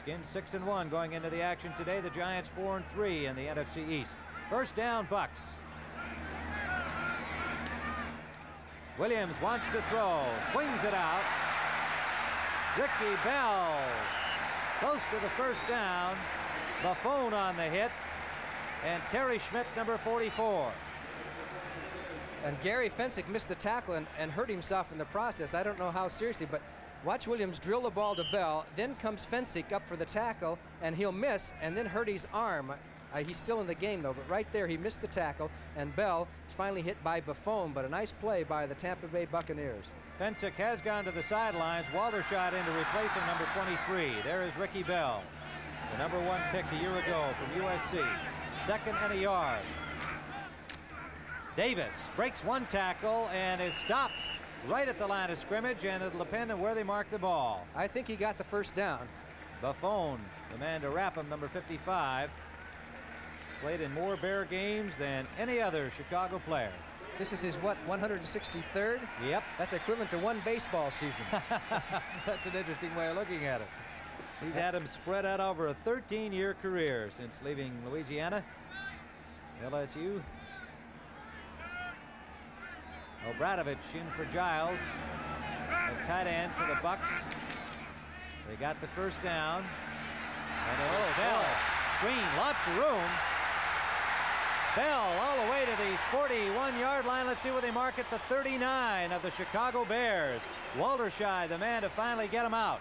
Skins 6-1 going into the action today. The Giants 4-3 in the NFC East. First down, Bucs. Williams wants to throw, swings it out. Ricky Bell close to the first down. Buffon on the hit, and Terry Schmidt, number 44. And Gary Fensick missed the tackle and hurt himself in the process. I don't know how seriously, but watch Williams drill the ball to Bell. Then comes Fensick up for the tackle, and he'll miss and then hurt his arm. He's still in the game, though, but right there he missed the tackle, and Bell is finally hit by Buffon, but a nice play by the Tampa Bay Buccaneers. Fensick has gone to the sidelines. Walter shot in to replace him, number 23. There is Ricky Bell, the #1 pick a year ago from USC. 2nd and a yard. Davis breaks one tackle and is stopped right at the line of scrimmage, and it'll depend on where they mark the ball. I think he got the first down. Buffon, the man to wrap him, number 55. Played in more Bear games than any other Chicago player. This is his, what, 163rd? Yep. That's equivalent to 1 baseball season. That's an interesting way of looking at it. He's had him spread out over a 13-year career since leaving Louisiana. LSU. Obradovich in for Giles. A tight end for the Bucs. They got the first down. And Bell. Screen, lots of room. Bell all the way to the 41-yard line. Let's see where they mark at the 39 of the Chicago Bears. Walterscheid, the man to finally get him out.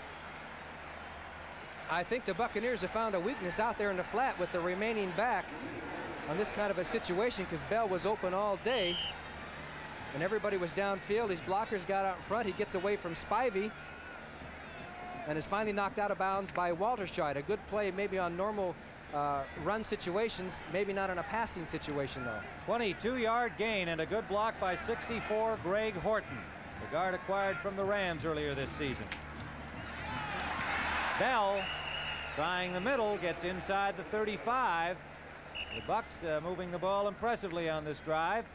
I think the Buccaneers have found a weakness out there in the flat with the remaining back on this kind of a situation, because Bell was open all day and everybody was downfield. His blockers got out in front. He gets away from Spivey and is finally knocked out of bounds by Walterscheid. A good play maybe on normal run situations, maybe not in a passing situation, though. 22-yard gain and a good block by 64 Greg Horton, the guard acquired from the Rams earlier this season. Bell trying the middle, gets inside the 35. The Bucs moving the ball impressively on this drive.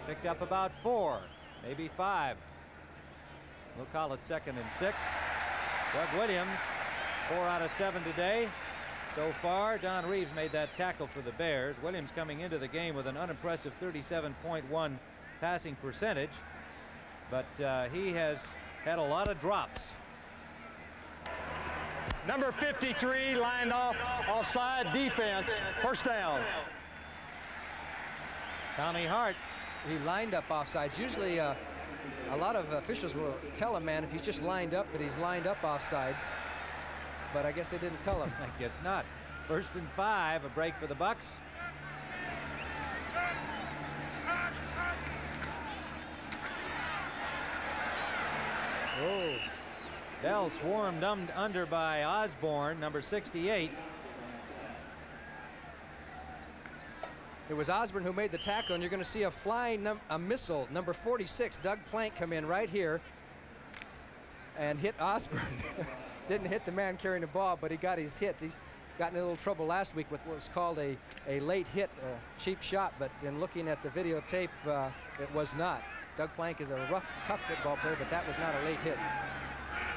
Picked up about 4, maybe 5. We'll call it 2nd and 6. Doug Williams, 4 out of 7 today. So far, Don Reeves made that tackle for the Bears. Williams coming into the game with an unimpressive 37.1 passing percentage, but he has had a lot of drops. Number 53 lined off offside defense, first down. Tommy Hart. He lined up offsides. Usually a lot of officials will tell a man if he's just lined up that he's lined up offsides. But I guess they didn't tell him. I guess not. 1st and 5, a break for the Bucs. Oh, Bell swarmed under by Osborne, number 68. It was Osborne who made the tackle, and you're going to see a flying missile, number 46, Doug Plank, come in right here and hit Osborne. Didn't hit the man carrying the ball, but he got his hit. He's gotten in a little trouble last week with what was called a late hit, a cheap shot, but in looking at the videotape, it was not. Doug Plank is a rough, tough football player, but that was not a late hit.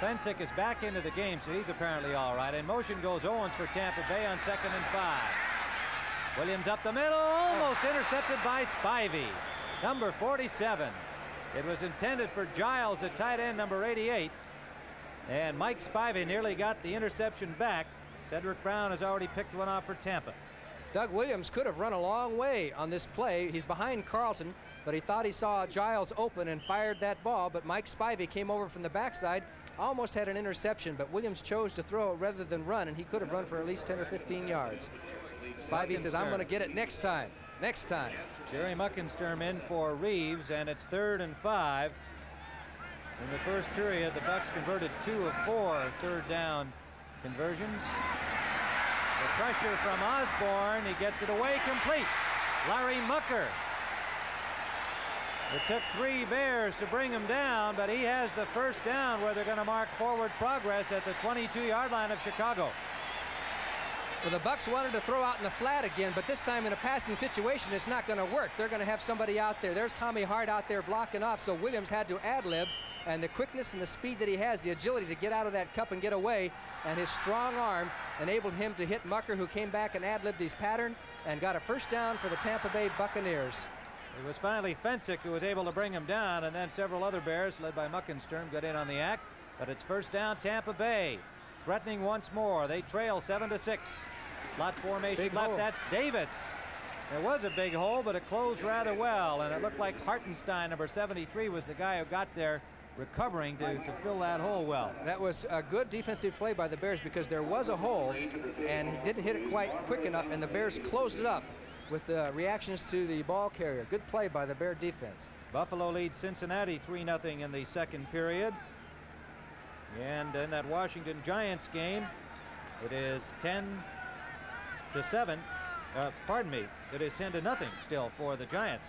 Fensick is back into the game, so he's apparently all right. In motion goes Owens for Tampa Bay on 2nd and 5. Williams up the middle, almost intercepted by Spivey, number 47. It was intended for Giles, at tight end, number 88. And Mike Spivey nearly got the interception back. Cedric Brown has already picked one off for Tampa. Doug Williams could have run a long way on this play. He's behind Carlton, but he thought he saw Giles open and fired that ball, but Mike Spivey came over from the backside, almost had an interception, but Williams chose to throw it rather than run, and he could have run for at least 10 or 15 yards. Spivey says, I'm going to get it next time. Next time. Jerry Muckensturm in for Reeves, and it's 3rd and 5. In the first period, the Bucs converted 2 of 4 third down conversions. The pressure from Osborne. He gets it away complete. Larry Mucker. It took 3 Bears to bring him down, but he has the first down where they're going to mark forward progress at the 22-yard line of Chicago. Well, the Bucs wanted to throw out in the flat again, but this time in a passing situation, it's not going to work. They're going to have somebody out there. There's Tommy Hart out there blocking off, so Williams had to ad-lib, and the quickness and the speed that he has, the agility to get out of that cup and get away, and his strong arm enabled him to hit Mucker, who came back and ad-libbed his pattern and got a first down for the Tampa Bay Buccaneers. It was finally Fensick who was able to bring him down, and then several other Bears, led by Muckensturm, got in on the act. But it's first down, Tampa Bay. Threatening once more. They trail 7-6. Slot formation Big left. hole. That's Davis. There was a big hole, but it closed rather well, and it looked like Hartenstein, number 73, was the guy who got there recovering to fill that hole well. That was a good defensive play by the Bears because there was a hole, and he didn't hit it quite quick enough, and the Bears closed it up with the reactions to the ball carrier. Good play by the Bear defense. Buffalo leads Cincinnati 3-0 in the second period. And in that Washington Giants game, it is 10-7. Pardon me, it is 10-0 still for the Giants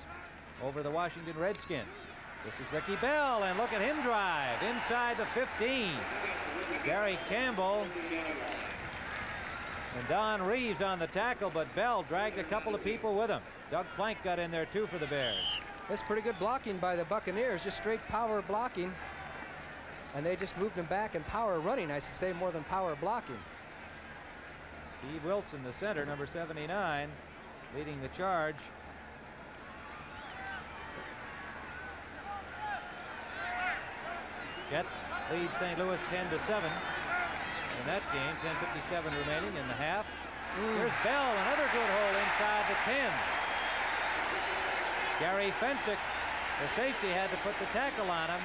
over the Washington Redskins. This is Ricky Bell, and look at him drive inside the 15. Gary Campbell and Don Reeves on the tackle, but Bell dragged a couple of people with him. Doug Plank got in there too for the Bears. That's pretty good blocking by the Buccaneers, just straight power blocking. And they just moved him back and power running, I should say, more than power blocking. Steve Wilson, the center, number 79, leading the charge. Jets lead St. Louis 10-7 in that game. 10:57 remaining in the half. Here's Bell, another good hole inside the 10. Gary Fensick, the safety, had to put the tackle on him.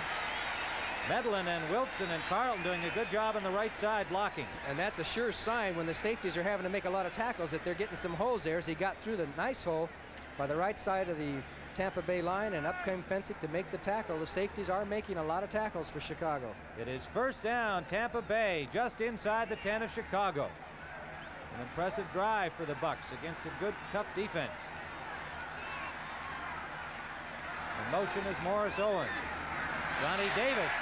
Medlin and Wilson and Carlton doing a good job on the right side blocking. And that's a sure sign when the safeties are having to make a lot of tackles that they're getting some holes there, as he got through the nice hole by the right side of the Tampa Bay line, and up came Fensick to make the tackle. The safeties are making a lot of tackles for Chicago. It is first down, Tampa Bay, just inside the 10 of Chicago. An impressive drive for the Bucs against a good, tough defense. In motion is Morris Owens. Johnny Davis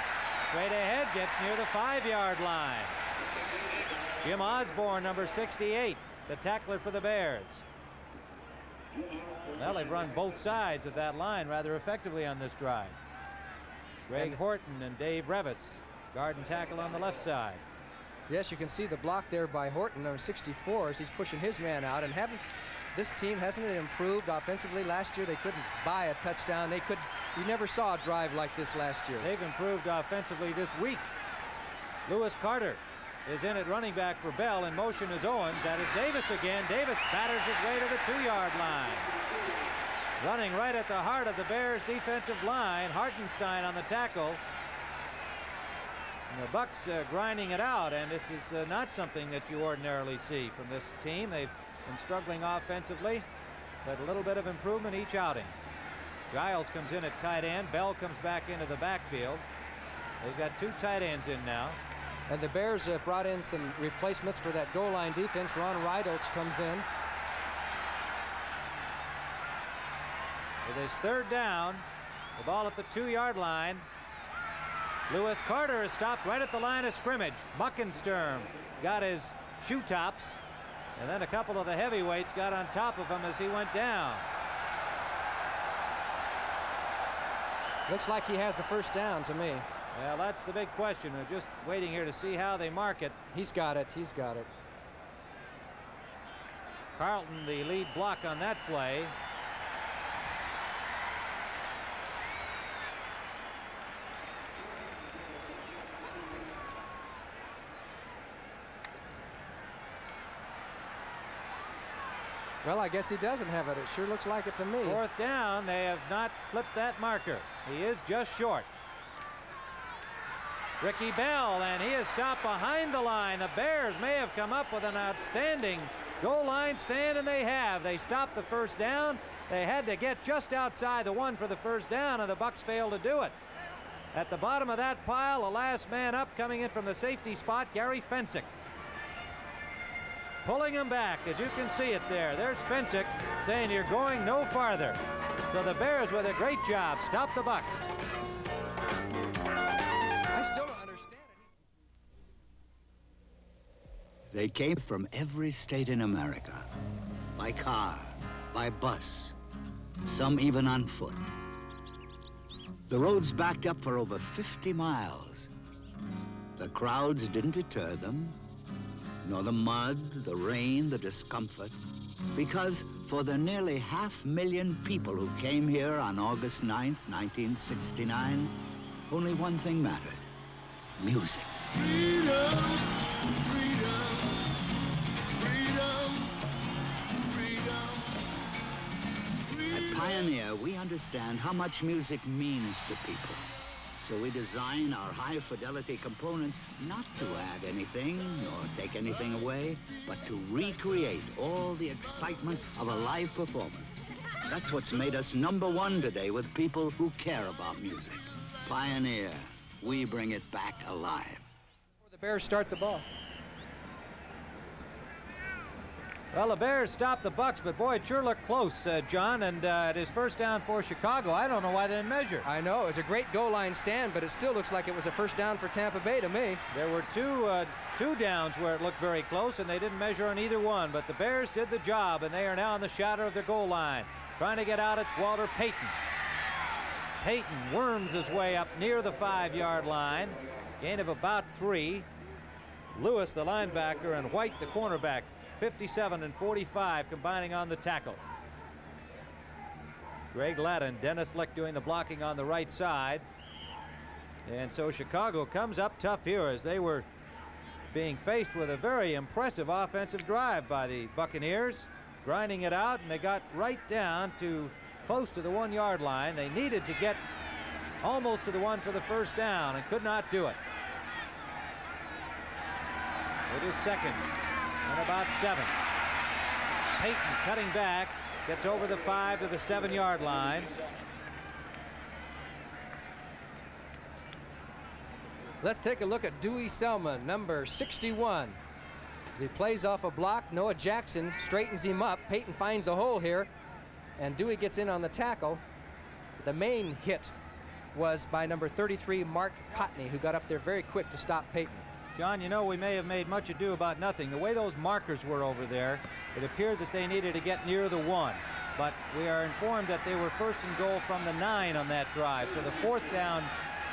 straight ahead, gets near the 5-yard line. Jim Osborne, number 68, the tackler for the Bears. Well, they've run both sides of that line rather effectively on this drive. Greg Horton and Dave Revis, guard and tackle on the left side. Yes, you can see the block there by Horton, number 64, as he's pushing his man out. And this team, hasn't it improved offensively? Last year they couldn't buy a touchdown. You never saw a drive like this last year. They've improved offensively this week. Lewis Carter is in at running back for Bell. In motion is Owens. That is Davis again. Davis batters his way to the 2-yard line. Running right at the heart of the Bears' defensive line, Hartenstein on the tackle. And the Bucs grinding it out, and this is not something that you ordinarily see from this team. They've been struggling offensively, but a little bit of improvement each outing. Giles comes in at tight end. Bell comes back into the backfield. They've got 2 tight ends in now. And the Bears have brought in some replacements for that goal line defense. Ron Rydolch comes in. It is third down. The ball at the 2-yard line. Lewis Carter is stopped right at the line of scrimmage. Muckensturm got his shoe tops, and then a couple of the heavyweights got on top of him as he went down. Looks like he has the first down to me. Well, that's the big question. We're just waiting here to see how they mark it. He's got it. He's got it. Carlton, the lead block on that play. Well, I guess he doesn't have it. It sure looks like it to me. Fourth down. They have not flipped that marker. He is just short. Ricky Bell, and he is stopped behind the line. The Bears may have come up with an outstanding goal line stand, and they have. They stopped the first down. They had to get just outside the 1 for the first down, and the Bucs failed to do it. At the bottom of that pile, the last man up coming in from the safety spot, Gary Fensick. Pulling him back, as you can see it there. There's Fensick saying you're going no farther. So the Bears with a great job stop the Bucs. I still don't understand it. They came from every state in America. By car, by bus, some even on foot. The roads backed up for over 50 miles. The crowds didn't deter them, nor the mud, the rain, the discomfort, because for the nearly 500,000 people who came here on August 9th, 1969, only one thing mattered: music. Freedom, freedom, freedom, freedom. Pioneer, we understand how much music means to people. So we design our high-fidelity components not to add anything or take anything away, but to recreate all the excitement of a live performance. That's what's made us #1 today with people who care about music. Pioneer, we bring it back alive. The Bears start the ball. Well, the Bears stopped the Bucs, but boy, it sure looked close, John, and it is first down for Chicago. I don't know why they didn't measure. I know, it was a great goal line stand, but it still looks like it was a first down for Tampa Bay to me. There were two downs where it looked very close, and they didn't measure on either one, but the Bears did the job, and they are now in the shadow of their goal line. Trying to get out, it's Walter Payton. Payton worms his way up near the 5-yard line. Gain of about 3. Lewis, the linebacker, and White, the cornerback. 57 and 45 combining on the tackle. Greg Ladden, Dennis Lick doing the blocking on the right side. And so Chicago comes up tough here as they were being faced with a very impressive offensive drive by the Buccaneers, grinding it out, and they got right down to close to the 1-yard line. They needed to get almost to the one for the first down and could not do it. It is second and about 7. Payton cutting back, gets over the 5 to the 7-yard line. Let's take a look at Dewey Selman, number 61. As he plays off a block, Noah Jackson straightens him up. Payton finds a hole here, and Dewey gets in on the tackle. But the main hit was by number 33, Mark Cotney, who got up there very quick to stop Payton. John, you know, we may have made much ado about nothing. The way those markers were over there, it appeared that they needed to get near the 1. But we are informed that they were first and goal from the 9 on that drive. So the 4th down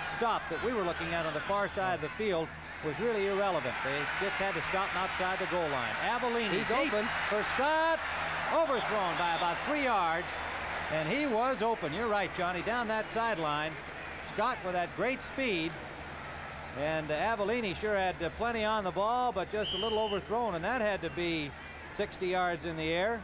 stop that we were looking at on the far side of the field was really irrelevant. They just had to stop outside the goal line. Avellini, he's open for Scott. Overthrown by about 3 yards. And he was open. You're right, Johnny. Down that sideline. Scott with that great speed. And Avellini sure had plenty on the ball, but just a little overthrown, and that had to be 60 yards in the air.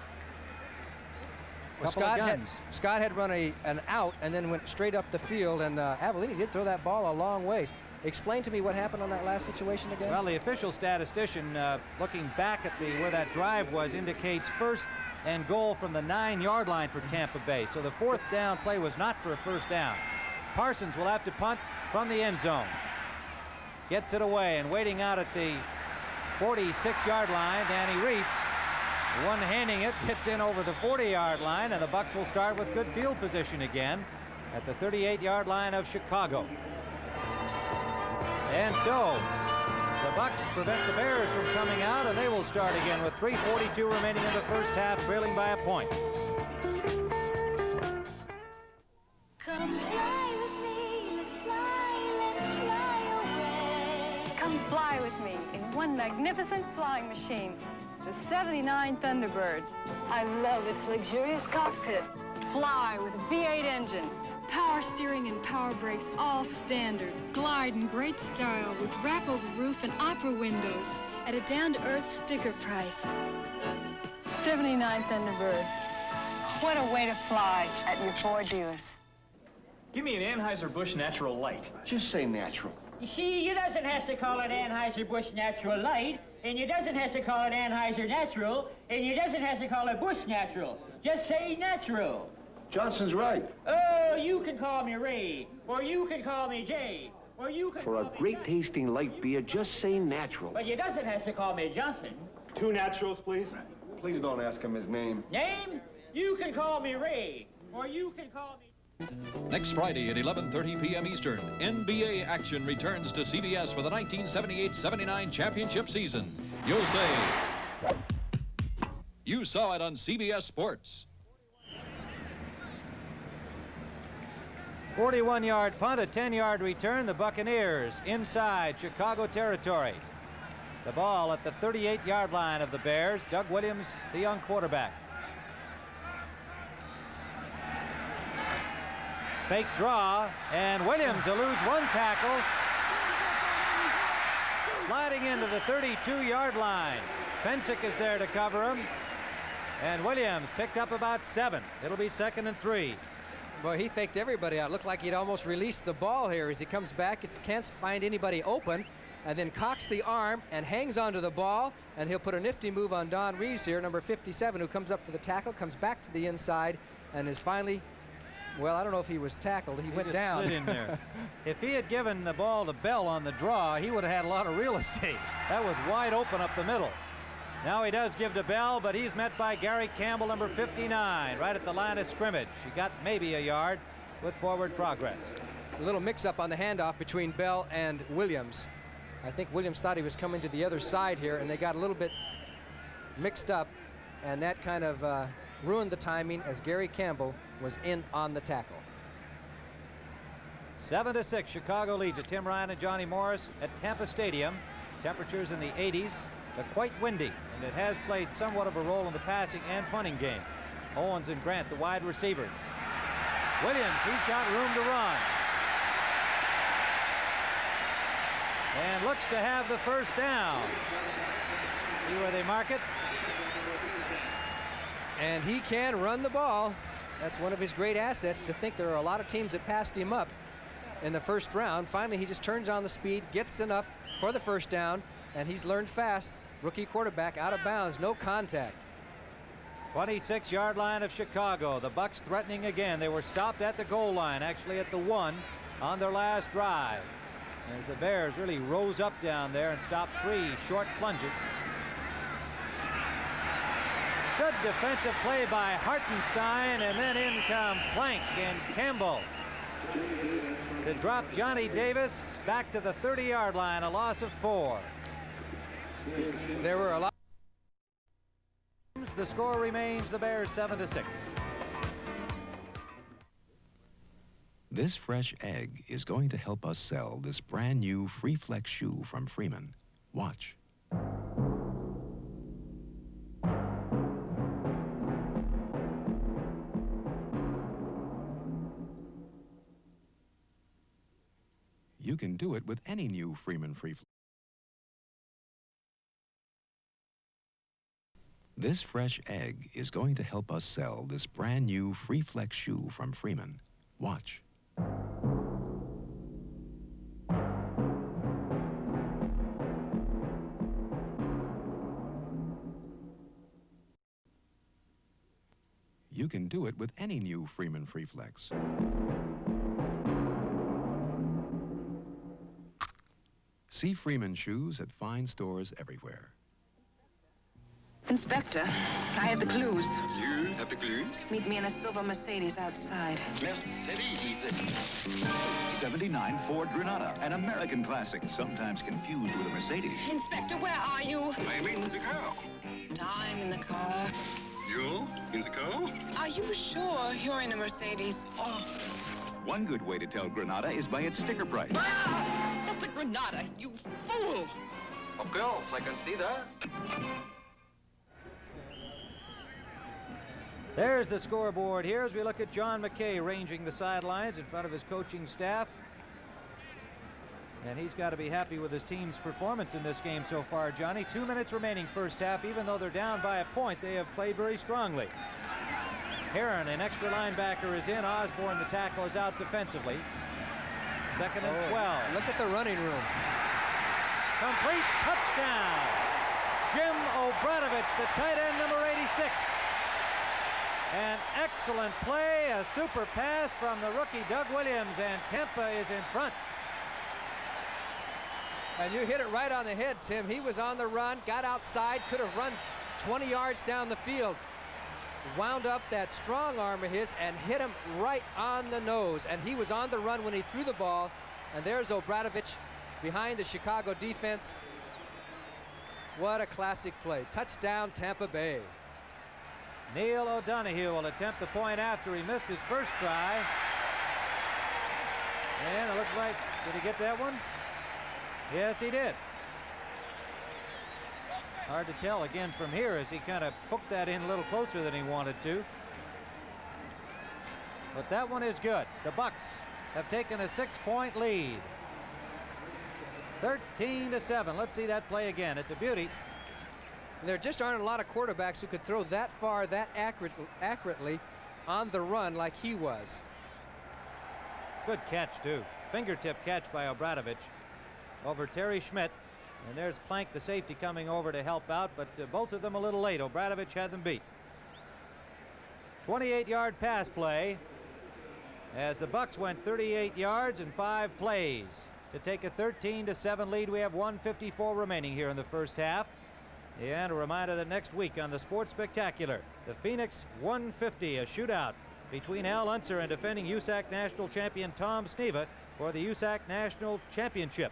Well, Scott had run an out and then went straight up the field, and Avellini did throw that ball a long ways. Explain to me what happened on that last situation again. Well, the official statistician, looking back at where that drive was, indicates first and goal from the 9-yard line for Tampa Bay. So the 4th down play was not for a first down. Parsons will have to punt from the end zone. Gets it away, and waiting out at the 46-yard line, Danny Reese, one-handing it, gets in over the 40-yard line, and the Bucs will start with good field position again at the 38-yard line of Chicago. And so the Bucs prevent the Bears from coming out, and they will start again with 3:42 remaining in the first half, trailing by a point. Come fly with me, let's fly away. Come fly with me in one magnificent flying machine, the 79 Thunderbird. I love its luxurious cockpit. Fly with a V8 engine. Power steering and power brakes, all standard. Glide in great style with wrap-over roof and opera windows at a down-to-earth sticker price. 79 Thunderbird. What a way to fly at your Ford dealers. Give me an Anheuser-Busch Natural Light. Just say natural. You see, you doesn't have to call it Anheuser-Busch Natural Light, and you doesn't have to call it Anheuser Natural, and you doesn't have to call it Busch Natural. Just say natural. Johnson's right. Oh, you can call me Ray, or you can call me Jay, or you can For a great-tasting light beer, just say natural. But you doesn't have to call me Johnson. 2 naturals, please. Please don't ask him his name. Name? You can call me Ray, or you can call me... Next Friday at 11:30 p.m. Eastern, NBA action returns to CBS for the 1978-79 championship season. You'll say, you saw it on CBS Sports. 41-yard punt, a 10-yard return. The Buccaneers inside Chicago territory. The ball at the 38-yard line of the Bears. Doug Williams, the young quarterback. Fake draw, and Williams eludes one tackle. Sliding into the 32-yard line. Fensick is there to cover him. And Williams picked up about 7. It'll be 2nd and 3. Well, he faked everybody out. Looked like he'd almost released the ball here. As he comes back, he can't find anybody open, and then cocks the arm and hangs onto the ball, and he'll put a nifty move on Don Reeves here, number 57, who comes up for the tackle, comes back to the inside, and is finally, well, I don't know if he was tackled. He went just down. Slid in there. If he had given the ball to Bell on the draw, he would have had a lot of real estate. That was wide open up the middle. Now he does give to Bell, but he's met by Gary Campbell, number 59, right at the line of scrimmage. He got maybe a yard with forward progress. A little mix-up on the handoff between Bell and Williams. I think Williams thought he was coming to the other side here, and they got a little bit mixed up, and that kind of ruined the timing as Gary Campbell was in on the tackle. 7-6, Chicago leads it. Tim Ryan and Johnny Morris at Tampa Stadium. Temperatures in the 80s, but quite windy, and it has played somewhat of a role in the passing and punting game. Owens and Grant, the wide receivers. Williams, he's got room to run. And looks to have the first down. See where they mark it? And he can run the ball. That's one of his great assets, to think there are a lot of teams that passed him up in the first round. Finally, he just turns on the speed, gets enough for the first down, and he's learned fast. Rookie quarterback out of bounds, no contact. 26-yard line of Chicago. The Bucs threatening again. They were stopped at the goal line, actually at the 1 on their last drive, as the Bears really rose up down there and stopped 3 short plunges. Good defensive play by Hartenstein, and then in come Plank and Campbell to drop Johnny Davis back to the 30-yard line, a loss of 4. There were a lot. The score remains the Bears 7-6. This fresh egg is going to help us sell this brand new Free Flex shoe from Freeman. Watch. You can do it with any new Freeman Free Flex. This fresh egg is going to help us sell this brand new Free Flex shoe from Freeman. Watch. You can do it with any new Freeman Free Flex. See Freeman shoes at fine stores everywhere. Inspector, I have the clues. You have the clues? Meet me in a silver Mercedes outside. Mercedes. 79 Ford Granada, an American classic, sometimes confused with a Mercedes. Inspector, where are you? I'm in the car. And I'm in the car. You in the car? Are you sure you're in a Mercedes? Oh. One good way to tell Granada is by its sticker price. Ah, that's a Granada, you fool! Of course, I can see that. There's the scoreboard here as we look at John McKay ranging the sidelines in front of his coaching staff. And he's got to be happy with his team's performance in this game so far, Johnny. 2 minutes remaining first half. Even though they're down by a point, they have played very strongly. Heron, an extra linebacker, is in. Osborne, the tackle, is out defensively. 2nd and 12. Look at the running room. Complete touchdown. Jim Obradovich, the tight end, number 86. An excellent play, a super pass from the rookie Doug Williams, and Tampa is in front. And you hit it right on the head, Tim. He was on the run, got outside, could have run 20 yards down the field. Wound up that strong arm of his and hit him right on the nose. And he was on the run when he threw the ball. And there's Obradovich behind the Chicago defense. What a classic play. Touchdown, Tampa Bay. Neil O'Donohue will attempt the point after he missed his first try. And it looks like, did he get that one? Yes, he did. Hard to tell again from here as he kind of hooked that in a little closer than he wanted to. But that one is good. The Bucs have taken a 6-point lead. 13-7. Let's see that play again. It's a beauty. And there just aren't a lot of quarterbacks who could throw that far, that accurately on the run like he was. Good catch, too. Fingertip catch by Obradovich over Terry Schmidt. And there's Plank, the safety, coming over to help out, but both of them a little late. Obradovich had them beat. 28-yard pass play as the Bucs went 38 yards in 5 plays to take a 13-7 lead. We have 1:54 remaining here in the first half. And a reminder that next week on the Sports Spectacular, the Phoenix 150, a shootout between Al Unser and defending USAC National Champion Tom Sneva for the USAC National Championship.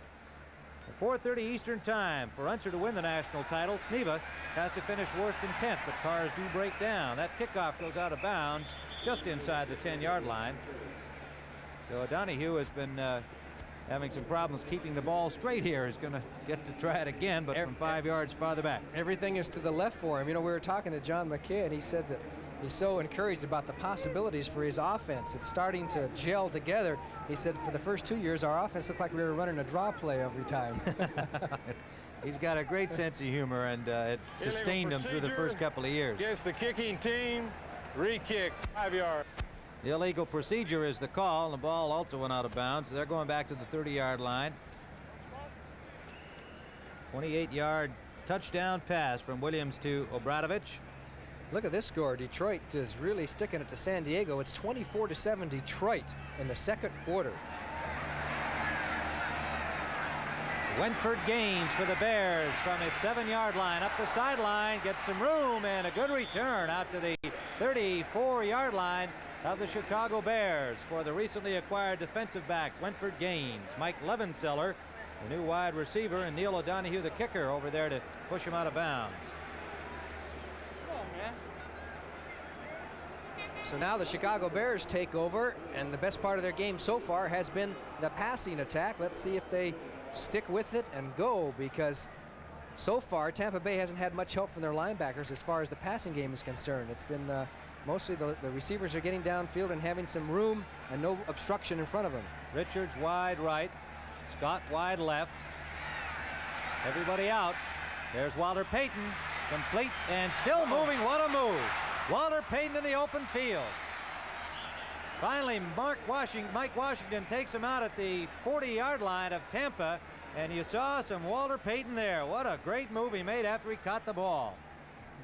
At 4:30 Eastern Time for Unser to win the national title. Sneva has to finish worse than 10th, but cars do break down. That kickoff goes out of bounds just inside the 10-yard line. So O'Donohue has been having some problems keeping the ball straight here. He's going to get to try it again, but from 5 yards farther back. Everything is to the left for him. You know, we were talking to John McKay, and he said that he's so encouraged about the possibilities for his offense. It's starting to gel together. He said for the first 2 years, our offense looked like we were running a draw play every time. He's got a great sense of humor, and it sustained him through the first couple of years. Against the kicking team, re-kick, 5 yards. The illegal procedure is the call. The ball also went out of bounds. They're going back to the 30-yard line. 28-yard touchdown pass from Williams to Obradovich. Look at this score. Detroit is really sticking it to San Diego. It's 24-7 Detroit in the second quarter. Wentford gains for the Bears from his 7-yard line up the sideline, gets some room, and a good return out to the 34-yard line of the Chicago Bears for the recently acquired defensive back Wentford Gaines. Mike Levenseller, the new wide receiver, and Neil O'Donohue, the kicker, over there to push him out of bounds. So now the Chicago Bears take over, and the best part of their game so far has been the passing attack. Let's see if they stick with it and go, because so far Tampa Bay hasn't had much help from their linebackers as far as the passing game is concerned. It's been mostly the receivers are getting downfield and having some room and no obstruction in front of them. Richards wide right, Scott wide left. Everybody out. There's Walter Payton, complete and still moving. What a move. Walter Payton in the open field. Finally, Mike Washington takes him out at the 40-yard line of Tampa, and you saw some Walter Payton there. What a great move he made after he caught the ball.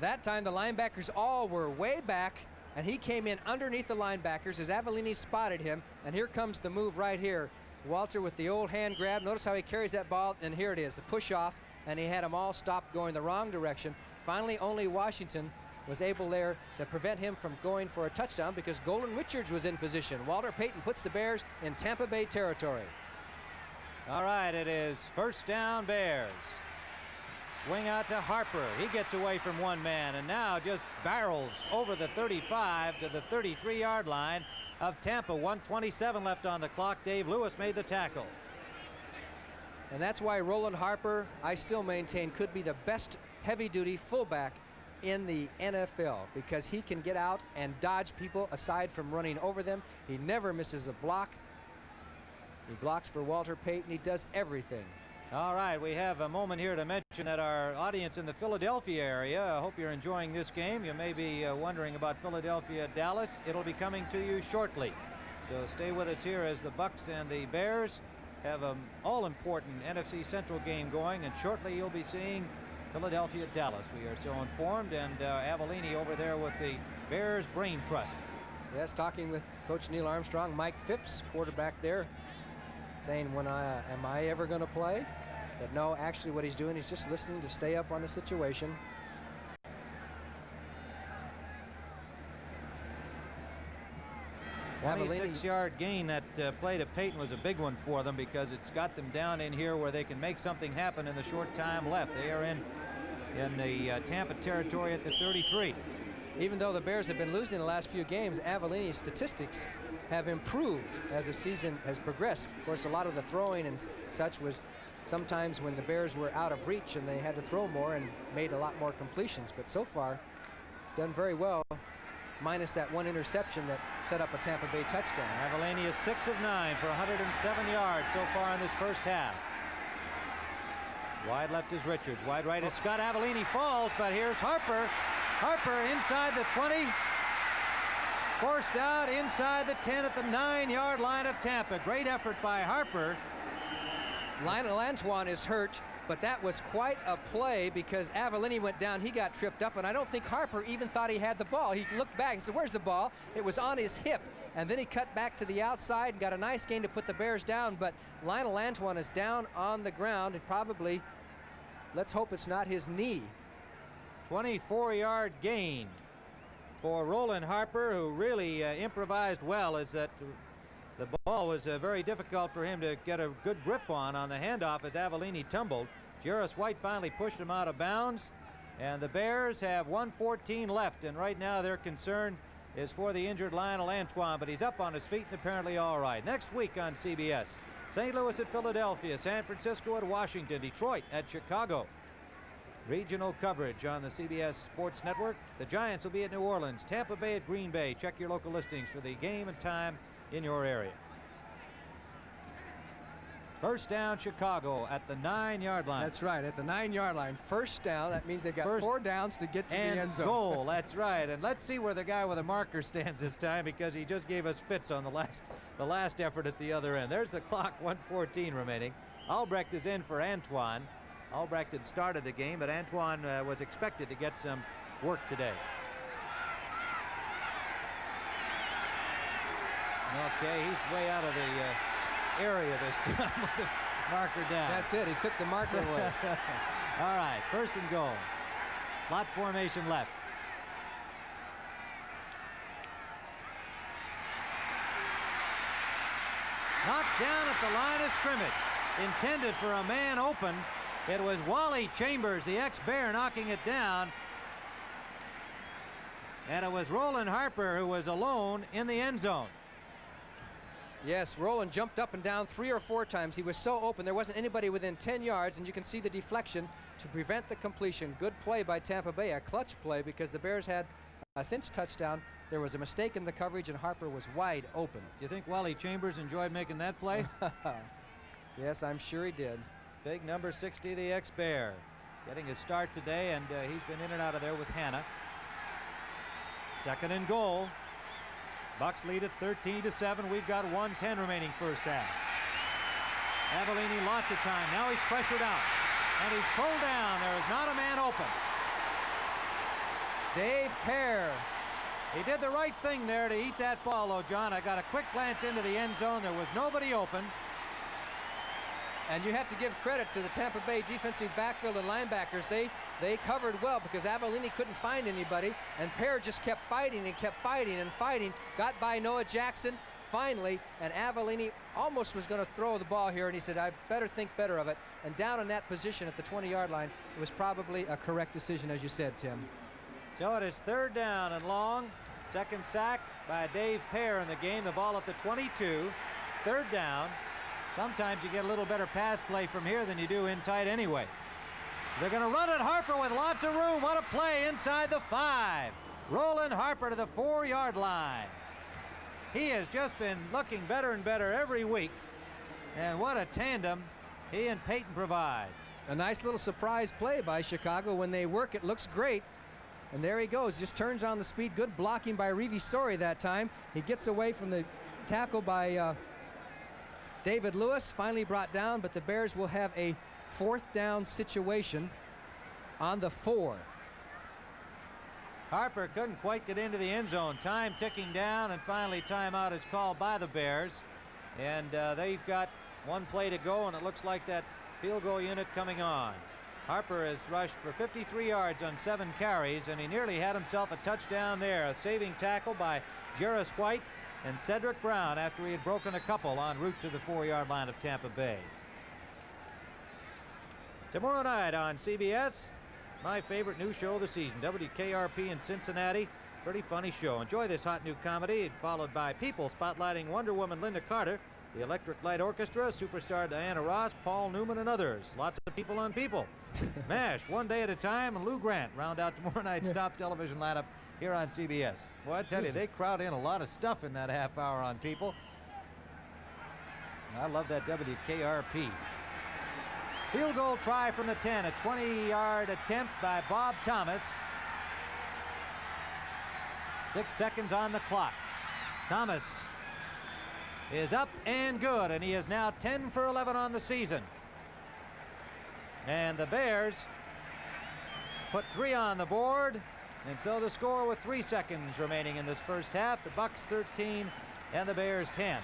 That time the linebackers all were way back, and he came in underneath the linebackers as Avellini spotted him, and here comes the move right here. Walter with the old hand grab. Notice how he carries that ball, and here it is, the push off, and he had them all stopped going the wrong direction. Finally, only Washington was able there to prevent him from going for a touchdown because Golden Richards was in position. Walter Payton puts the Bears in Tampa Bay territory. All right, it is first down Bears. Swing out to Harper. He gets away from one man and now just barrels over the 35 to the 33-yard line of Tampa. 1:27 left on the clock. Dave Lewis made the tackle. And that's why Roland Harper, I still maintain, could be the best heavy-duty fullback in the NFL, because he can get out and dodge people aside from running over them. He never misses a block. He blocks for Walter Payton. He does everything. All right, we have a moment here to mention that our audience in the Philadelphia area, I hope you're enjoying this game. You may be wondering about Philadelphia, Dallas. It'll be coming to you shortly. So stay with us here as the Bucs and the Bears have an all-important NFC Central game going, and shortly you'll be seeing Philadelphia, Dallas. We are so informed, and Avellini over there with the Bears Brain Trust. Yes, talking with Coach Neil Armstrong, Mike Phipps, quarterback there, saying, am I ever going to play? But no, actually what he's doing is just listening to stay up on the situation. A 26-yard gain. That play to Payton was a big one for them because it's got them down in here where they can make something happen in the short time left. They are in the Tampa territory at the 33. Even though the Bears have been losing in the last few games, Avellini's statistics have improved as the season has progressed. Of course, a lot of the throwing and such was sometimes when the Bears were out of reach and they had to throw more and made a lot more completions. But so far, it's done very well, minus that one interception that set up a Tampa Bay touchdown. Avellini is 6 of 9 for 107 yards so far in this first half. Wide left is Richards. Wide right is Scott. Avellini falls, but here's Harper. Harper inside the 20. Forced out inside the 10 at the 9-yard line of Tampa. Great effort by Harper. Lionel Antoine is hurt, but that was quite a play because Avellini went down. He got tripped up, and I don't think Harper even thought he had the ball. He looked back and said, "Where's the ball?" It was on his hip, and then he cut back to the outside and got a nice gain to put the Bears down, but Lionel Antoine is down on the ground, and probably, let's hope it's not his knee. 24-yard gain for Roland Harper, who really improvised well. Is that the ball was very difficult for him to get a good grip on the handoff as Avellini tumbled. Jairus White finally pushed him out of bounds, and the Bears have 1:14 left, and right now their concern is for the injured Lionel Antoine, but he's up on his feet and apparently all right. Next week on CBS, St. Louis at Philadelphia, San Francisco at Washington, Detroit at Chicago. Regional coverage on the CBS Sports Network. The Giants will be at New Orleans, Tampa Bay at Green Bay. Check your local listings for the game and time in your area. First down, Chicago at the 9-yard line. That's right, at the 9-yard line. First down, that means they've got 4 downs to get to the end zone. Goal, that's right. And let's see where the guy with a marker stands this time, because he just gave us fits on the last effort at the other end. There's the clock, 1:14 remaining. Albrecht is in for Antoine. Albrecht had started the game, but Antoine was expected to get some work today. Okay, he's way out of the area this time with the marker down. That's it, he took the marker away. All right, first and goal. Slot formation left. Knocked down at the line of scrimmage. Intended for a man open. It was Wally Chambers, the ex-Bear, knocking it down. And it was Roland Harper who was alone in the end zone. Yes, Roland jumped up and down 3 or 4 times. He was so open, there wasn't anybody within 10 yards, and you can see the deflection to prevent the completion. Good play by Tampa Bay, a clutch play, because the Bears had a cinch touchdown. There was a mistake in the coverage, and Harper was wide open. Do you think Wally Chambers enjoyed making that play? Yes, I'm sure he did. Big number 60, the ex-Bear, getting his start today, and he's been in and out of there with Hannah. Second and goal. Bucks lead at 13-7. We've got 1:10 remaining first half. Avellini lots of time. Now he's pressured out, and he's pulled down. There is not a man open. Dave Pear. He did the right thing there to eat that ball, though, John. I got a quick glance into the end zone. There was nobody open. And you have to give credit to the Tampa Bay defensive backfield and linebackers. They covered well because Avellini couldn't find anybody, and Pear just kept fighting and kept fighting and fighting. Got by Noah Jackson finally, and Avellini almost was going to throw the ball here, and he said, "I better think better of it." And down in that position at the 20-yard line, it was probably a correct decision, as you said, Tim. So it is third down and long. Second sack by Dave Pear in the game. The ball at the 22. Third down. Sometimes you get a little better pass play from here than you do in tight anyway. They're going to run at Harper with lots of room. What a play inside the 5. Roland Harper to the 4-yard line. He has just been looking better and better every week. And what a tandem he and Payton provide. A nice little surprise play by Chicago. When they work, it looks great. And there he goes, just turns on the speed. Good blocking by Reeve Sori that time. He gets away from the tackle by David Lewis, finally brought down, but the Bears will have a 4th down situation on the 4. Harper couldn't quite get into the end zone. Time ticking down, and finally timeout is called by the Bears. And they've got one play to go, and it looks like that field goal unit coming on. Harper has rushed for 53 yards on 7 carries, and he nearly had himself a touchdown there. A saving tackle by Jairus White and Cedric Brown after he had broken a couple en route to the 4-yard line of Tampa Bay. Tomorrow night on CBS, my favorite new show of the season, WKRP in Cincinnati. Pretty funny show. Enjoy this hot new comedy, followed by People spotlighting Wonder Woman Linda Carter, the Electric Light Orchestra, superstar Diana Ross, Paul Newman, and others. Lots of people on People. MASH, One Day at a Time, and Lou Grant round out tomorrow night's top television lineup here on CBS. Well, I tell you, they crowd in a lot of stuff in that half hour on People. I love that WKRP. Field goal try from the 10, a 20-yard attempt by Bob Thomas. 6 seconds on the clock. Thomas is up and good, and he is now 10 for 11 on the season. And the Bears put 3 on the board, and so the score with 3 seconds remaining in this first half. The Bucs 13 and the Bears 10.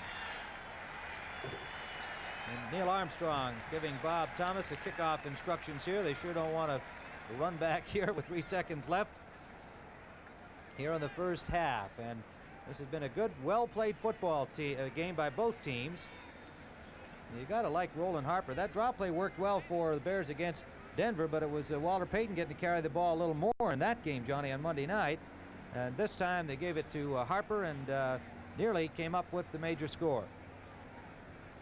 And Neil Armstrong giving Bob Thomas the kickoff instructions here. They sure don't want to run back here with 3 seconds left here in the first half. And this has been a good, well-played football game by both teams. You got to like Roland Harper. That drop play worked well for the Bears against Denver, but it was Walter Payton getting to carry the ball a little more in that game, Johnny, on Monday night. And this time they gave it to Harper, and nearly came up with the major score.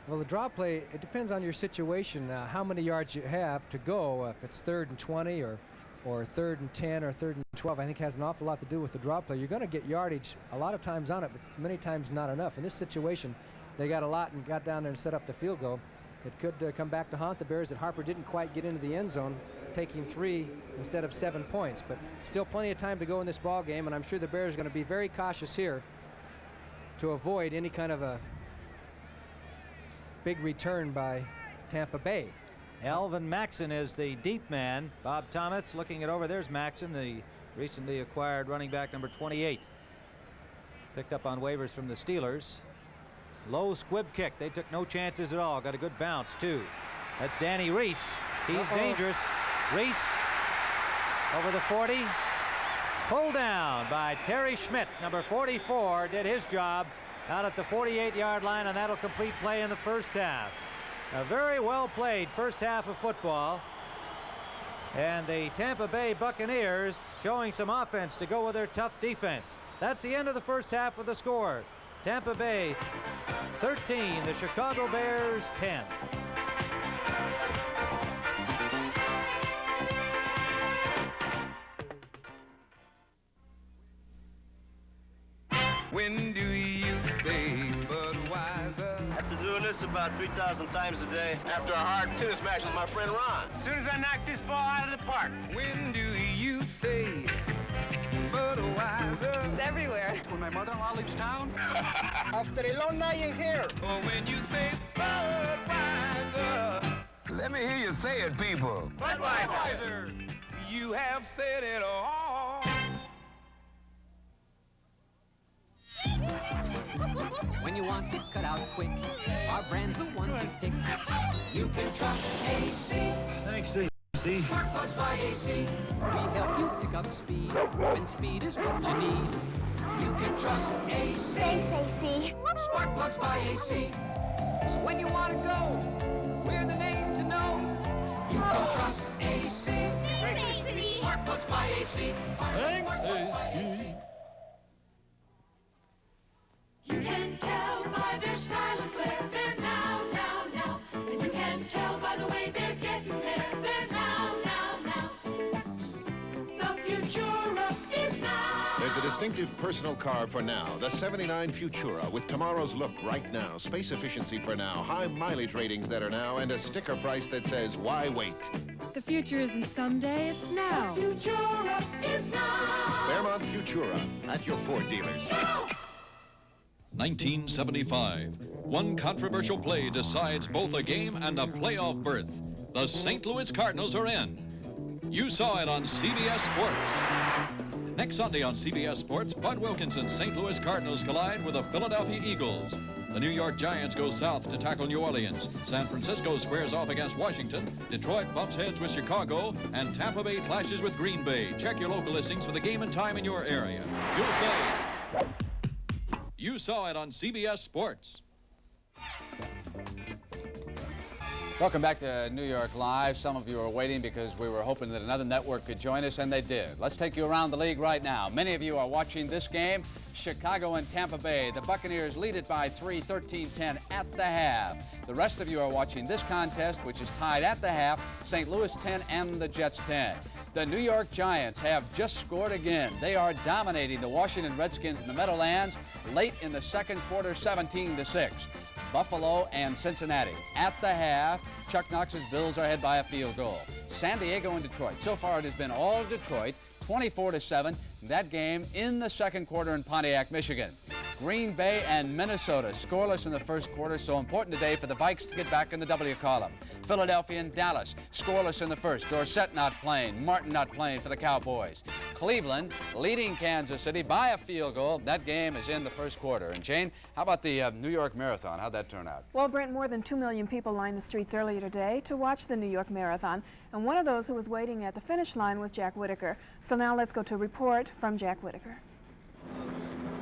Well, the drop play, it depends on your situation, how many yards you have to go. If it's 3rd and 20 or 3rd and 10 or 3rd and 12, I think has an awful lot to do with the drop play. You're going to get yardage a lot of times on it, but many times not enough. In this situation, they got a lot and got down there and set up the field goal. It could come back to haunt the Bears that Harper didn't quite get into the end zone, taking 3 instead of 7 points. But still plenty of time to go in this ball game, and I'm sure the Bears are going to be very cautious here to avoid any kind of a big return by Tampa Bay. Alvin Maxson is the deep man. Bob Thomas looking it over. There's Maxson, the recently acquired running back, number 28. Picked up on waivers from the Steelers. Low squib kick. They took no chances at all. Got a good bounce, too. That's Danny Reese. He's dangerous. Reese over the 40. Pulled down by Terry Schmidt. Number 44 did his job out at the 48-yard line, and that'll complete play in the first half. A very well played first half of football. And the Tampa Bay Buccaneers showing some offense to go with their tough defense. That's the end of the first half with the score. Tampa Bay 13, the Chicago Bears 10. When do you say Budweiser? After doing this about 3,000 times a day, after a hard tennis match with my friend Ron. As soon as I knock this ball out of the park. When do you say Budweiser? It's everywhere. When my mother-in-law leaves town? After a long night in here. Or when you say Budweiser. Let me hear you say it, people. Budweiser. You have said it all. When you want it cut out quick, our brand's the one to pick. You can trust AC. Thanks, AC. Spark plugs by AC. We help you pick up speed when speed is what you need. You can trust AC. Thanks, AC. Spark plugs by AC. So when you want to go, we're the name to know. You can trust AC. Thanks, AC. Spark plugs by AC. Thanks, AC. You can tell by their style and flair, they're now. And you can tell by the way they're getting there, they're now. The Futura is now. There's a distinctive personal car for now, the 79 Futura, with tomorrow's look right now, space efficiency for now, high mileage ratings that are now, and a sticker price that says, why wait? The future isn't someday, it's now. The Futura is now. Fairmont Futura, at your Ford dealers. Now. 1975. One controversial play decides both a game and a playoff berth. The St. Louis Cardinals are in. You saw it on CBS Sports. Next Sunday on CBS Sports, Bud Wilkinson's St. Louis Cardinals collide with the Philadelphia Eagles. The New York Giants go south to tackle New Orleans. San Francisco squares off against Washington. Detroit bumps heads with Chicago. And Tampa Bay clashes with Green Bay. Check your local listings for the game and time in your area. You'll say, you saw it on CBS Sports. Welcome back to New York Live. Some of you are waiting because we were hoping that another network could join us, and they did. Let's take you around the league right now. Many of you are watching this game, Chicago and Tampa Bay. The Buccaneers lead it by 3, 13-10 at the half. The rest of you are watching this contest, which is tied at the half, St. Louis 10 and the Jets 10. The New York Giants have just scored again. They are dominating the Washington Redskins in the Meadowlands late in the second quarter, 17-6. Buffalo and Cincinnati. At the half, Chuck Knox's Bills are ahead by a field goal. San Diego and Detroit. So far it has been all Detroit, 24-7. That game in the second quarter in Pontiac, Michigan. Green Bay and Minnesota scoreless in the first quarter, so important today for the Vikes to get back in the W column. Philadelphia and Dallas scoreless in the first. Dorsett not playing, Martin not playing for the Cowboys. Cleveland leading Kansas City by a field goal. That game is in the first quarter. And Jane, how about the New York Marathon? How'd that turn out? Well, Brent, more than 2 million people lined the streets earlier today to watch the New York Marathon. And one of those who was waiting at the finish line was Jack Whitaker. So now let's go to a report from Jack Whitaker.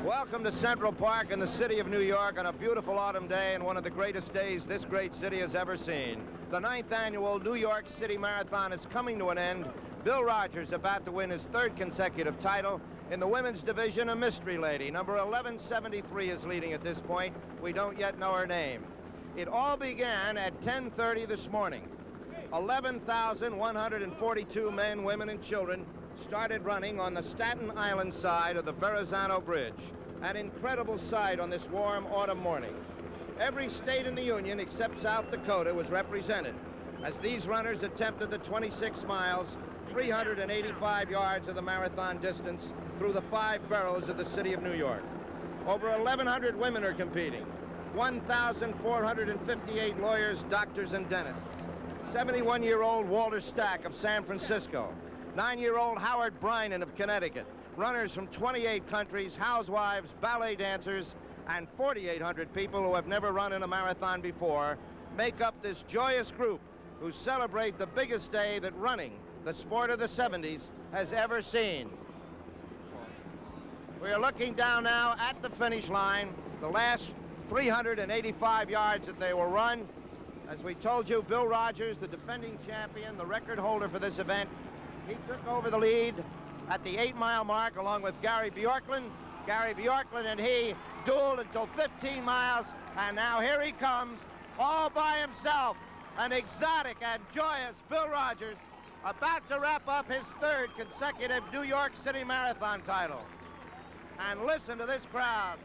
Welcome to Central Park in the city of New York on a beautiful autumn day and one of the greatest days this great city has ever seen. The 9th annual New York City Marathon is coming to an end. Bill Rogers about to win his 3rd consecutive title. In the women's division, a mystery lady. Number 1173 is leading at this point. We don't yet know her name. It all began at 10:30 this morning. 11,142 men, women, and children started running on the Staten Island side of the Verrazano Bridge. An incredible sight on this warm autumn morning. Every state in the Union except South Dakota was represented as these runners attempted the 26 miles, 385 yards of the marathon distance through the 5 boroughs of the city of New York. Over 1,100 women are competing. 1,458 lawyers, doctors, and dentists. 71-year-old Walter Stack of San Francisco. 9-year-old Howard Brynan of Connecticut. Runners from 28 countries, housewives, ballet dancers, and 4,800 people who have never run in a marathon before make up this joyous group who celebrate the biggest day that running, the sport of the 70s, has ever seen. We are looking down now at the finish line, the last 385 yards that they will run. As we told you, Bill Rogers, the defending champion, the record holder for this event, he took over the lead at the 8-mile mark along with Gary Bjorklund. Gary Bjorklund and he dueled until 15 miles, and now here he comes, all by himself, an exotic and joyous Bill Rogers, about to wrap up his 3rd consecutive New York City Marathon title. And listen to this crowd.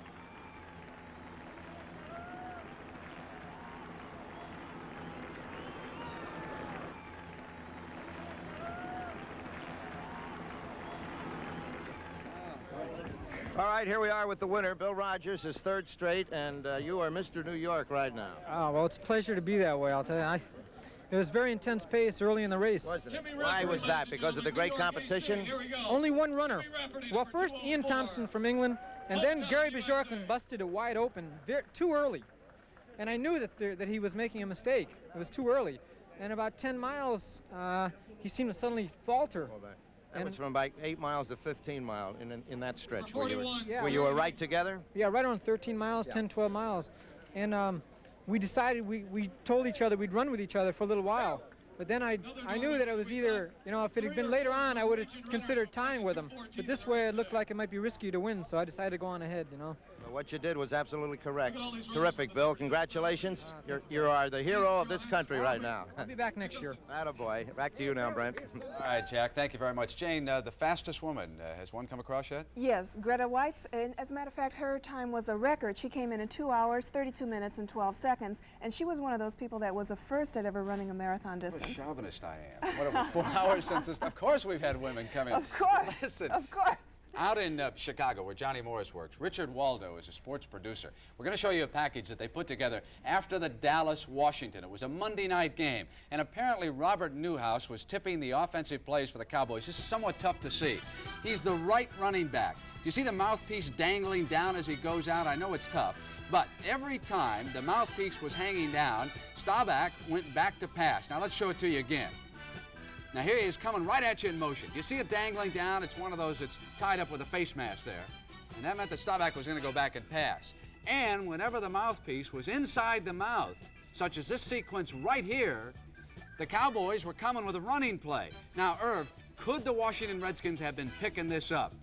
All right, here we are with the winner, Bill Rogers, his 3rd straight, and you are Mr. New York right now. Oh, well, it's a pleasure to be that way, I'll tell you. It was very intense pace early in the race. Why was that? Because of the great competition? Only one runner. Well, first Ian Thompson from England, and then Gary Bjorklund busted it wide open too early. And I knew that he was making a mistake. It was too early. And about 10 miles, he seemed to suddenly falter. That was from about 8 miles to 15 miles in that stretch. Were you were right together? Yeah, right around 13 miles, 10, 12 miles. And we decided, we told each other we'd run with each other for a little while. But then I knew that it was either, if it had been later on, I would have considered tying with him. But this way, it looked like it might be risky to win, so I decided to go on ahead, Well, what you did was absolutely correct. Terrific, Bill. Congratulations. You are the hero of this country right now. I'll be back next year. Attaboy. Back to you now, Brent. All right, Jack, thank you very much. Jane, the fastest woman, has one come across yet? Yes, Greta Weitz, and as a matter of fact, her time was a record. She came in 2 hours, 32 minutes, and 12 seconds, and she was one of those people that was the first at ever running a marathon distance. What a chauvinist I am. What, over 4 hours since this? Of course we've had women come in. Of course, Listen, of course. Out in Chicago, where Johnny Morris works, Richard Waldo is a sports producer. We're going to show you a package that they put together after the Dallas-Washington. It was a Monday night game, and apparently Robert Newhouse was tipping the offensive plays for the Cowboys. This is somewhat tough to see. He's the right running back. Do you see the mouthpiece dangling down as he goes out? I know it's tough, but every time the mouthpiece was hanging down, Staubach went back to pass. Now let's show it to you again. Now here he is coming right at you in motion. Do you see it dangling down? It's one of those that's tied up with a face mask there. And that meant that Staubach was going to go back and pass. And whenever the mouthpiece was inside the mouth, such as this sequence right here, the Cowboys were coming with a running play. Now, Irv, could the Washington Redskins have been picking this up?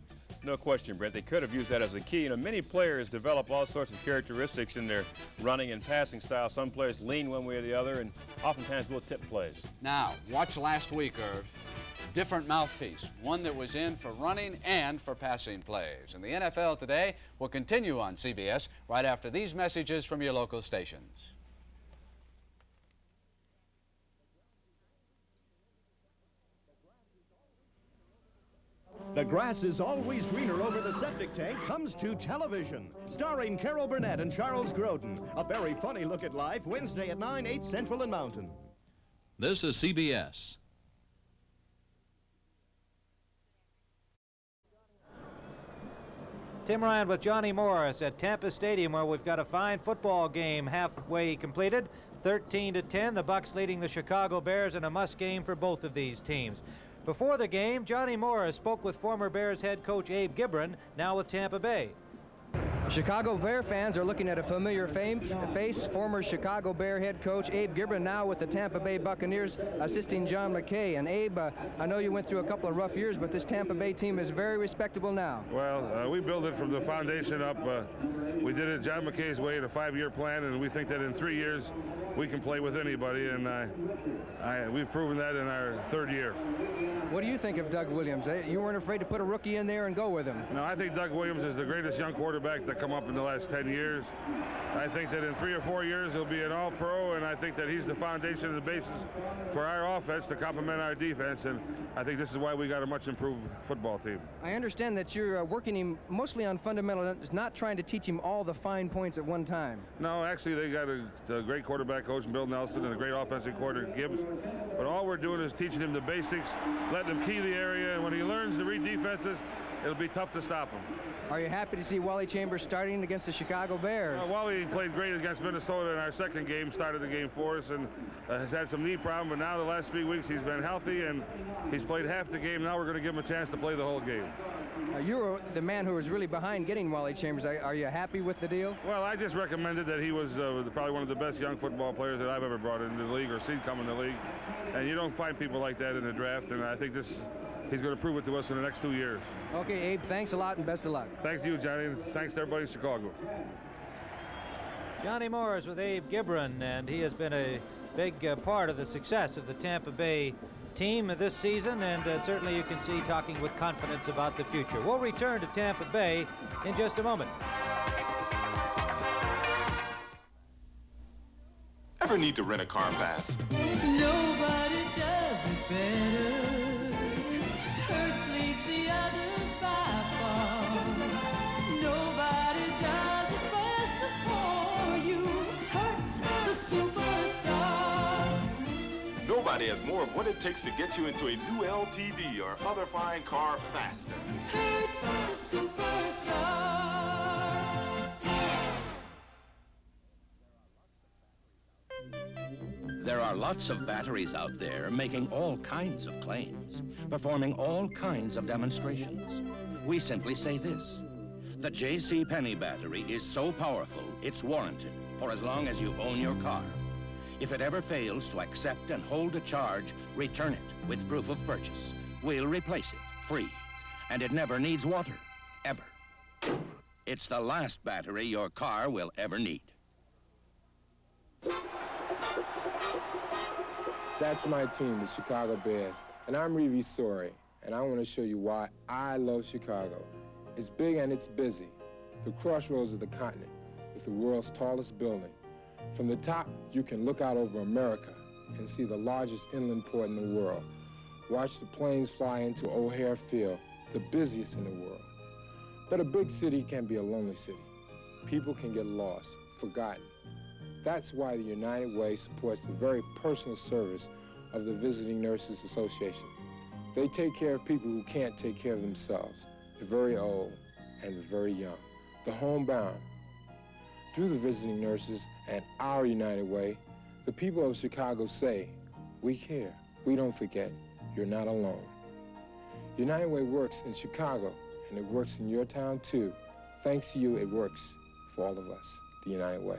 No question, Brent. They could have used that as a key. You know, many players develop all sorts of characteristics in their running and passing style. Some players lean one way or the other, and oftentimes will tip plays. Now, watch last week, Irv. Different mouthpiece, one that was in for running and for passing plays. And the NFL today will continue on CBS right after these messages from your local stations. The grass is always greener over the septic tank comes to television. Starring Carol Burnett and Charles Grodin. A very funny look at life, Wednesday at 9, 8 Central and Mountain. This is CBS. Tim Ryan with Johnny Morris at Tampa Stadium, where we've got a fine football game halfway completed. 13-10, the Bucs leading the Chicago Bears in a must game for both of these teams. Before the game, Johnny Morris spoke with former Bears head coach Abe Gibron, now with Tampa Bay. Chicago Bear fans are looking at a familiar face, former Chicago Bear head coach Abe Gibron, now with the Tampa Bay Buccaneers, assisting John McKay. And Abe, I know you went through a couple of rough years, but this Tampa Bay team is very respectable now. Well, we built it from the foundation up. We did it John McKay's way in a 5-year plan, and we think that in 3 years we can play with anybody, and we've proven that in our 3rd year. What do you think of Doug Williams? You weren't afraid to put a rookie in there and go with him. No, I think Doug Williams is the greatest young quarterback that come up in the last 10 years. I think that in 3 or 4 years he'll be an all-pro, and I think that he's the foundation and the basis for our offense to complement our defense, and I think this is why we got a much improved football team. I understand that you're working him mostly on fundamentals, not trying to teach him all the fine points at one time. No, actually they got a great quarterback coach, Bill Nelson, and a great offensive coordinator, Gibbs, but all we're doing is teaching him the basics, letting him key the area, and when he learns to read defenses, it'll be tough to stop him. Are you happy to see Wally Chambers starting against the Chicago Bears? Wally played great against Minnesota in our 2nd game, started the game for us, and has had some knee problem, but now the last 3 weeks he's been healthy, and he's played half the game. Now we're going to give him a chance to play the whole game. You were the man who was really behind getting Wally Chambers. Are you happy with the deal? Well, I just recommended that he was probably one of the best young football players that I've ever brought into the league or seen come in the league, and you don't find people like that in the draft, and I think he's going to prove it to us in the next 2 years. Okay, Abe, thanks a lot and best of luck. Thanks to you, Johnny, and thanks to everybody in Chicago. Johnny Morris with Abe Gibron, and he has been a big part of the success of the Tampa Bay team this season, and certainly you can see talking with confidence about the future. We'll return to Tampa Bay in just a moment. Ever need to rent a car fast? Nobody does it better. Hertz leads the others by far. Nobody does it faster for you. Hertz, the superstar. Nobody has more of what it takes to get you into a new LTD or other fine car faster. Hertz, the superstar. There are lots of batteries out there making all kinds of claims, performing all kinds of demonstrations. We simply say this: the J.C. Penney battery is so powerful, it's warranted for as long as you own your car. If it ever fails to accept and hold a charge, return it with proof of purchase. We'll replace it free. And it never needs water, ever. It's the last battery your car will ever need. That's my team, the Chicago Bears, and I'm Reeve Sorey, and I want to show you why I love Chicago. It's big and it's busy, the crossroads of the continent, with the world's tallest building. From the top, you can look out over America and see the largest inland port in the world. Watch the planes fly into O'Hare Field, the busiest in the world. But a big city can be a lonely city. People can get lost, forgotten. That's why the United Way supports the very personal service of the Visiting Nurses Association. They take care of people who can't take care of themselves, the very old and the very young, the homebound. Through the Visiting Nurses and our United Way, the people of Chicago say, we care, we don't forget, you're not alone. United Way works in Chicago, and it works in your town too. Thanks to you, it works for all of us, the United Way.